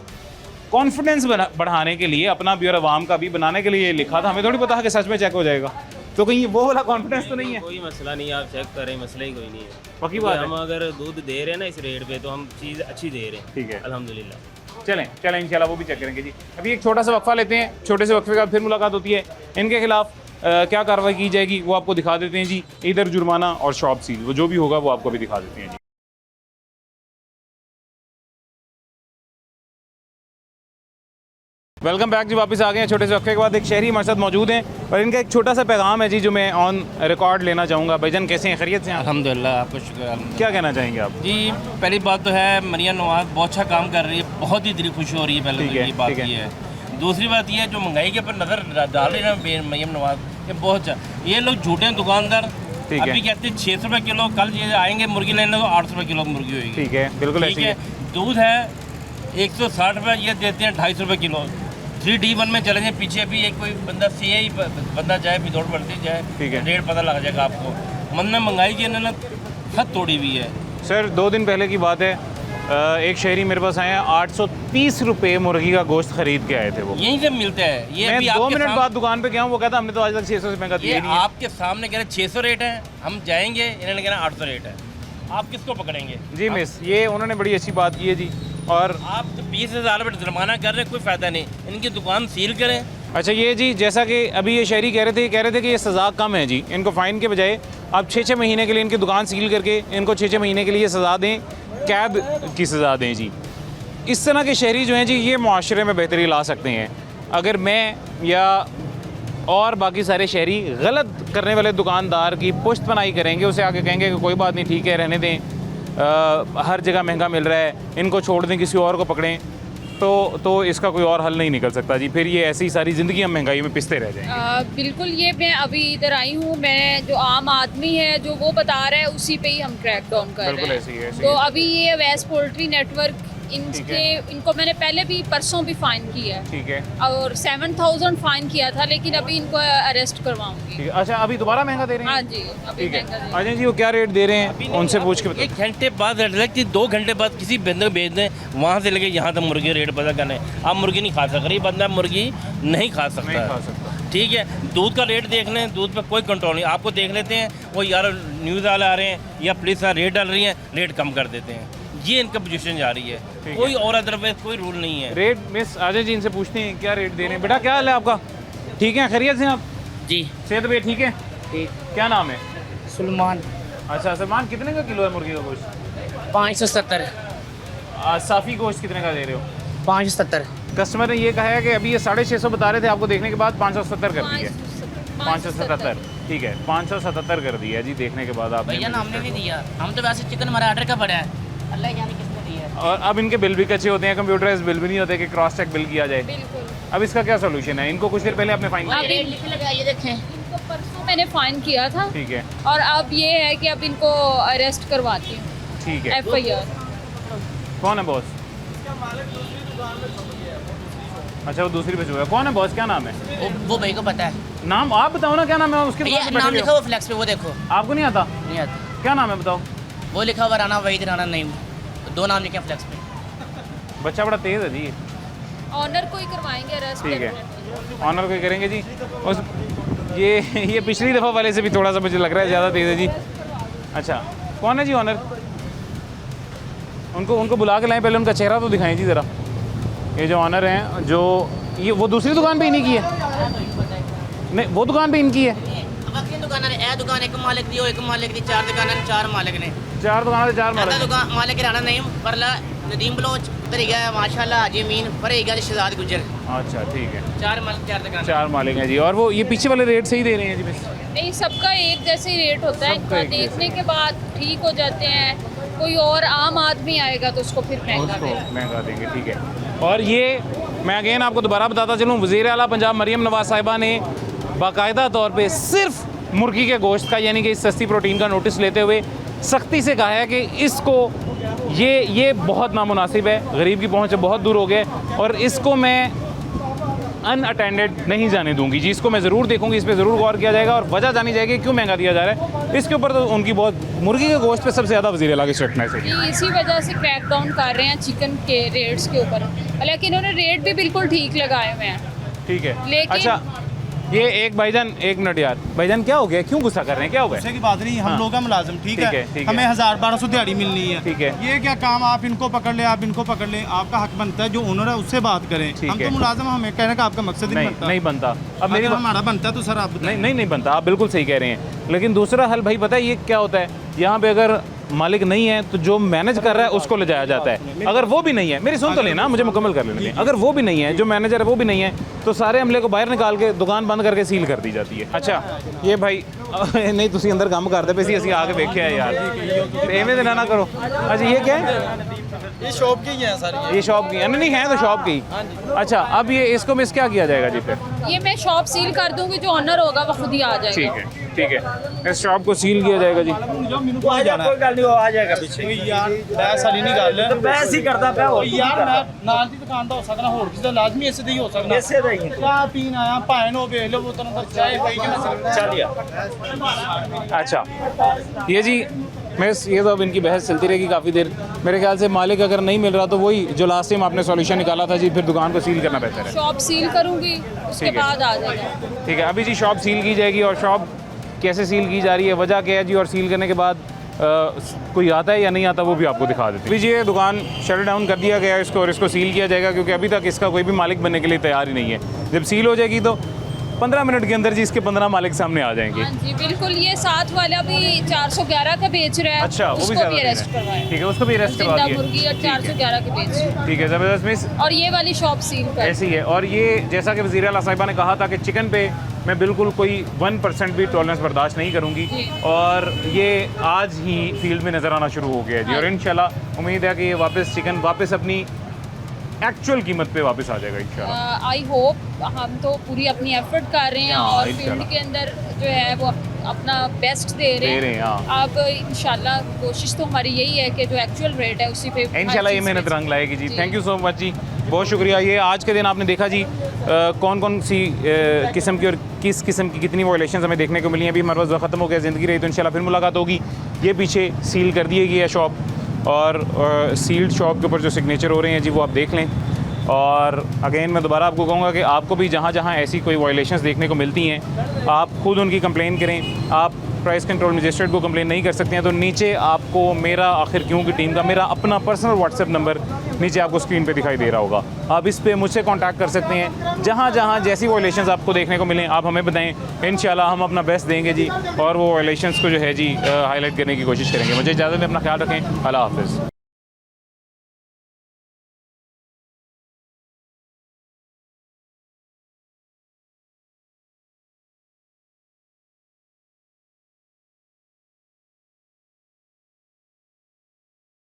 कॉन्फिडेंस बढ़ाने के लिए, अपना भी और आवाम का भी बनाने के लिए ये लिखा था, हमें थोड़ी पता है कि सच में चेक हो जाएगा, तो कहीं वो वाला कॉन्फिडेंस तो नहीं है। कोई मसला नहीं, आप चेक करें, मसला ही कोई नहीं है। पक्की बात है। हम अगर दूध दे रहे हैं ना इस रेट पे, तो हम चीज़ अच्छी दे रहे हैं। ठीक है, अल्हम्दुलिल्लाह। चलें इंशाल्लाह वो भी चेक करेंगे जी। अभी एक छोटा सा वक्फा लेते हैं, छोटे से वक्फे के बाद फिर मुलाकात होती है। इनके खिलाफ क्या कार्रवाई की जाएगी वो आपको दिखा देते हैं जी, इधर जुर्माना और शॉप सील, वो जो भी होगा वो आपको भी दिखा देते हैं जी। वेलकम बैक जी, वापस आ गए हैं छोटे से वक्फे के बाद। एक शहरी हमारे साथ मौजूद हैं और इनका एक छोटा सा पैगाम है जी जो मैं ऑन रिकॉर्ड लेना चाहूँगा। भाईजान कैसे हैं, खैरियत से हैं? अल्हम्दुलिल्लाह, आपको शुक्र। क्या कहना चाहेंगे आप? जी पहली बात तो है मरियम नवाज बहुत अच्छा काम कर रही है, बहुत ही दिल खुश हो रही है। पहले तो ये बात ये है। दूसरी बात ये है जो महंगाई के ऊपर नज़र डाल रही है मरियम नवाज, ये बहुत अच्छा। ये लोग झूठे दुकानदार, अभी कहते हैं 600 रुपये किलो, कल ये आएंगे मुर्गी लेने तो 800 रुपये किलो मुर्गी होगी। ठीक है, बिल्कुल ठीक है। दूध है 160 रुपये, ये देते हैं 250 रुपये किलो। 3D1 में चले जाए, पीछे भी एक कोई बंदा CI बंदा जाए, विदाउट बढ़ती जाए, ठीक है। रेट पता लग जाएगा आपको। मतलब महंगाई की इन्होंने हद तोड़ी हुई है। सर 2 दिन पहले की बात है, एक शहरी मेरे पास आए हैं, 830 रुपये मुर्गी का गोश्त खरीद के आए थे वो। यहीं से मिलता है ये। मैं अभी 2 आपके मिनट सामने- बाद दुकान पे गया हूँ, वो कहता हमने तो आज तक 600 रुपये का दिया ये ही नहीं है। आपके सामने कह रहे 600 रेट है, हम जाएंगे, इन्होंने कहना 800 रेट है। आप किसको पकड़ेंगे? जी मिस, ये उन्होंने बड़ी अच्छी बात की है जी। और आप तो 20,000 रुपये जुर्माना कर रहे हैं, कोई फ़ायदा नहीं, इनकी दुकान सील करें। अच्छा ये जी, जैसा कि अभी ये शहरी कह रहे थे कि ये सज़ा कम है जी, इनको फ़ाइन के बजाय आप 6-6 महीने के लिए इनकी दुकान सील करके इनको 6-6 महीने के लिए सज़ा दें, कैद की सज़ा दें जी। इस तरह के शहरी जो हैं जी, ये माशरे में बेहतरी ला सकते हैं। अगर मैं या और बाकी सारे शहरी गलत करने वाले दुकानदार की पुश्त पनाही करेंगे, उसे आके कहेंगे कि कोई बात नहीं, ठीक है, रहने दें, हर जगह महंगा मिल रहा है, इनको छोड़ दें, किसी और को पकड़ें, तो इसका कोई और हल नहीं निकल सकता जी। फिर ये ऐसी सारी ज़िंदगी हम महंगाई में पिसते रह जाएंगे। बिल्कुल, ये मैं अभी इधर आई हूँ, मैं जो आम आदमी है जो वो बता रहा है उसी पे ही हम क्रैक डाउन कर बिल्कुल रहे ऐसे ही है, हैं। ऐसे तो ही है। अभी ये वेस्ट पोल्ट्री नेटवर्क इनको मैंने पहले भी परसों भी फाइन किया है, ठीक है, और 7,000 फाइन किया था, लेकिन अभी इनको अरेस्ट करवाऊंगी। ठीक है। अच्छा अभी दोबारा महंगा दे रहे हैं? हाँ जी, अभी ठीक है। महंगा दे रहे हैं। अजय जी वो क्या रेट दे रहे हैं, उनसे पूछ के बताओ। 1 घंटे बाद रेट लगती, 2 घंटे बाद किसी बंदे को भेज दें, वहाँ से लेके यहाँ तक मुर्गी रेट पता करने। आप मुर्गी नहीं खा सकते, गरीब बंदा मुर्गी नहीं खा सकता। नहीं खा सकता। ठीक है, दूध का रेट देख लें, दूध पर कोई कंट्रोल नहीं। आपको देख लेते हैं वो यार न्यूज़ वाले आ रहे हैं या पुलिस रेट डाल रही है, रेट कम कर देते हैं। ये इनका पोजीशन जा रही है, कोई और अदरवाइज कोई रूल नहीं है। रेट मिस अजय जी इनसे पूछते हैं क्या रेट दे रहे हैं। बेटा क्या हाल है आपका? ठीक है, खैरियत से आप? जी सेहत भी ठीक है? ठीक। क्या नाम है? सलमान। अच्छा सलमान, कितने का किलो है मुर्गी का गोश्त? 570। साफ़ी गोश्त कितने का दे रहे हो? 570। कस्टमर ने ये कहा है कि अभी ये 650 बता रहे थे, आपको देखने के बाद 570 कर दिया। 577, ठीक है, 577 कर दिया जी देखने के बाद आपने। भैया हमने नहीं दिया, हम तो वैसे चिकन हमारा ऑर्डर का पड़ा है, अल्लाह जाने किसने दिया है। और अब इनके बिल भी कच्चे होते हैं, कंप्यूटराइज बिल भी नहीं होते कि क्रॉस चेक बिल किया जाए। बिल्कुल। अब इसका क्या सोल्यूशन है? इनको कुछ देर पहले आपने फाइन किया, रेट लिख लगा, ये देखें, इनको परसों मैंने फाइन किया था, ठीक है, और अब ये है कि अब इनको अरेस्ट करवाती हूँ, ठीक है। FIR। कौन है बॉस? अच्छा वो दूसरी पे है। कौन है बॉस, क्या नाम है? वो भाई को पता है। नाम आप बताओ ना, क्या नाम है उसके? भैया पास नाम बैठे लिखा हो। हुआ फ्लैक्स पे, वो देखो। आपको नहीं आता? नहीं आता। क्या नाम है बताओ? वो लिखा हुआ राना वहीद, राना नहीं, 2 नाम लिखे हैं फ्लैक्स पे। बच्चा बड़ा तेज़ है जी। ऑनर को ही करवाएंगे अरेस्ट। ठीक है, ऑनर को ही करेंगे जी। उस ये पिछली दफ़ा वाले से भी थोड़ा सा मुझे लग रहा है ज़्यादा तेज़ है जी। अच्छा कौन है जी ऑनर? उनको बुला के लाएं, पहले उनका चेहरा तो दिखाएं जी ज़रा। ये जो ऑनर हैं, जो ये वो दूसरी दुकान पे इन्हीं की है? नहीं वो दुकान पे इनकी है। दुकान है, दुकान एक मालिक दी, एक मालिक दी, 4 दुकान, 4 मालिक ने। 4 दुकान से 4 मालिक। दुकान मालिक राना नहीं, परला नदीम बलोच, तरीका है माशाल्लाह हाजी अमीन, फरेगा शहजाद गुजर। अच्छा ठीक है, 4 मालिक, 4 दुकान, 4 मालिक हैं जी। और वो ये पीछे वाले रेट से ही दे रहे हैं जी बस? नहीं, सबका एक जैसे ही रेट होता है, सबका इनका एक देखने के बाद ठीक हो जाते हैं। कोई और आम आदमी आएगा तो उसको फिर महंगा उसको देगा। महंगा देंगे, ठीक है। और ये मैं अगेन आपको दोबारा बताता चलूँ, वज़ीर आला पंजाब मरियम नवाज़ साहिबा ने बाकायदा तौर पे सिर्फ मुर्गी के गोश्त का, यानी कि इस सस्ती प्रोटीन का नोटिस लेते हुए सख्ती से कहा है कि इसको ये बहुत नामुनासिब है, गरीब की पहुंच बहुत दूर हो गए, और इसको मैं अनअटेंडेड नहीं जाने दूंगी जी। इसको मैं ज़रूर देखूंगी, इस पर ज़रूर गौर किया जाएगा और वजह जानी जाएगी क्यों महंगा दिया जा रहा है। इसके ऊपर तो उनकी बहुत, मुर्गी के गोश्त पे सबसे ज़्यादा वज़ीर आला की स्ट्रिक्टनेस है। ये इसी वजह से क्रैक डाउन कर रहे हैं चिकन के रेट्स के ऊपर, हालांकि इन्होंने रेट भी बिल्कुल ठीक लगाए हुए हैं। ठीक है, लेकिन अच्छा ये एक भाईजान, एक मिनट यार, भाईजान क्या हो गया, क्यों गुस्सा कर रहे हैं, क्या हो गया? गुस्से की बात नहीं, हम हाँ। लोग हैं मुलाजिम, ठीक है, ठीक हमें है। 1000-1200 दिहाड़ी मिलनी है, ठीक है। ये क्या काम, आप इनको पकड़ ले, आप इनको पकड़ ले, आपका हक बनता है, जो ओनर है उससे बात करें। हम है। तो मुलाजिम, हमें कहने का आपका मकसद ही नहीं बनता। अब मेरी हमारा बनता है तो सर आप नहीं बनता, आप बिल्कुल सही कह रहे हैं। लेकिन दूसरा हल भाई पता है ये क्या होता है, यहाँ पे अगर मालिक नहीं है तो जो मैनेज कर रहा है उसको ले जाया जाता है। अगर वो भी नहीं है, मेरी सुन तो लेना, मुझे मुकम्मल कर लेने दें। अगर वो भी नहीं है, जो मैनेजर है वो भी नहीं है, तो सारे अमले को बाहर निकाल के दुकान बंद करके सील कर दी जाती है। अच्छा ये भाई नहीं तुसी अंदर काम करते पे सी, असी आके वेख्या है यार, एवें तो ना करो। अच्छा ये क्या है? ये शॉप की ही है सारी, ये शॉप की है? नहीं है तो शॉप की। अच्छा अब ये इसको मिस क्या किया जाएगा जी फिर? ये मैं शॉप सील कर दूंगी, जो ऑनर होगा वो खुद ही आ जाएगा। ठीक है। ठीक है, इस शॉप को सील किया जाएगा जी। कोई गल नहीं, आ जाएगा पीछे यार, बहस वाली नहीं गल तो बहस ही करदा पिया हो यार। मैं नाल दी दुकान दा हो सकदा, होर किसी दा लाजमी इसे दी हो सकदा, इसे दा ही चाह पीन आया भाएं नो वेख लो वो तरह चाय भाई के चल यार। अच्छा ये जी मैं ये तो अब इनकी बहस चलती रहेगी काफ़ी देर। मेरे ख्याल से मालिक अगर नहीं मिल रहा तो वही जो लास्ट टाइम आपने सॉल्यूशन निकाला था जी, फिर दुकान को सील करना बेहतर है। शॉप सील करूंगी, उसके ठीक है। बाद आ जाएगा। ठीक है, अभी जी शॉप सील की जाएगी। और शॉप कैसे सील की जा रही है, वजह क्या है जी, और सील करने के बाद कोई आता है या नहीं आता वो भी आपको दिखा देते हैं। अभी ये दुकान शट डाउन कर दिया गया है इसको, और इसको सील किया जाएगा क्योंकि अभी तक इसका कोई भी मालिक बनने के लिए तैयार ही नहीं है। जब सील हो जाएगी तो 15 मिनट के अंदर जी इसके 15 मालिक सामने आ जाएंगे। हाँ जी बिल्कुल। ये साथ वाला भी 411 का बेच रहा है। अच्छा, वो भी उसको ज़्यादा भी दे रहा अरेस्ट है। करवाया। ठीक है, उसको भी अरेस्ट करवा जिंदा दिया। मुर्गी और 411 के बेच। ठीक है, ज़बरदस्त मिस। और ये वाली शॉप सील कर ऐसी है। और ये जैसा कि वज़ीर आला साहिबा ने कहा था कि चिकन पे मैं बिल्कुल कोई 1% भी टॉलरेंस बर्दाश्त नहीं करूँगी, और ये आज ही फील्ड में नज़र आना शुरू हो गया है जी। और इंशाल्लाह उम्मीद है कि ये वापस चिकन वापस अपनी एक्चुअल कीमत पे वापस आ जाएगा इंशाल्लाह। I hope. हम तो पूरी अपनी एफर्ट कर रहे हैं हाँ, और इंशाल्लाह। फील्ड के अंदर जो है वो अपना बेस्ट दे रहे हैं। हाँ। अब इंशाल्लाह कोशिश तो हमारी यही है कि जो एक्चुअल रेट है उसी पे इंशाल्लाह ये मेहनत रंग लाएगी जी। थैंक यू सो मच जी, बहुत शुक्रिया। ये आज के दिन आपने देखा जी कौन कौन सी किस्म की और किस किस्म की कितनी वायलेशंस हमें देखने को मिली हैं। अभी हमारे पास ख़त्म हो गया, ज़िंदगी रही तो इंशाल्लाह फिर मुलाकात होगी। ये पीछे सील कर दी गई है शॉप, और सील्ड शॉप के ऊपर जो सिग्नेचर हो रहे हैं जी वो आप देख लें। और अगेन मैं दोबारा आपको कहूँगा कि आपको भी जहाँ जहाँ ऐसी कोई वायलेशंस देखने को मिलती हैं आप खुद उनकी कंप्लेन करें। आप प्राइस कंट्रोल मजिस्ट्रेट को कंप्लेन नहीं कर सकते हैं तो नीचे आपको मेरा आखिर क्यों की टीम का मेरा अपना पर्सनल व्हाट्सएप नंबर नीचे आपको स्क्रीन पे दिखाई दे रहा होगा। आप इस पे मुझसे कांटेक्ट कर सकते हैं। जहाँ जहाँ जैसी वायलेशंस आपको देखने को मिलें आप हमें बताएं, इंशाल्लाह हम अपना बेस्ट देंगे जी, और वो वायलेशंस को जो है जी हाईलाइट करने की कोशिश करेंगे। मुझे इजाज़त दें, अपना ख्याल रखें। अल्लाह हाफ़िज़।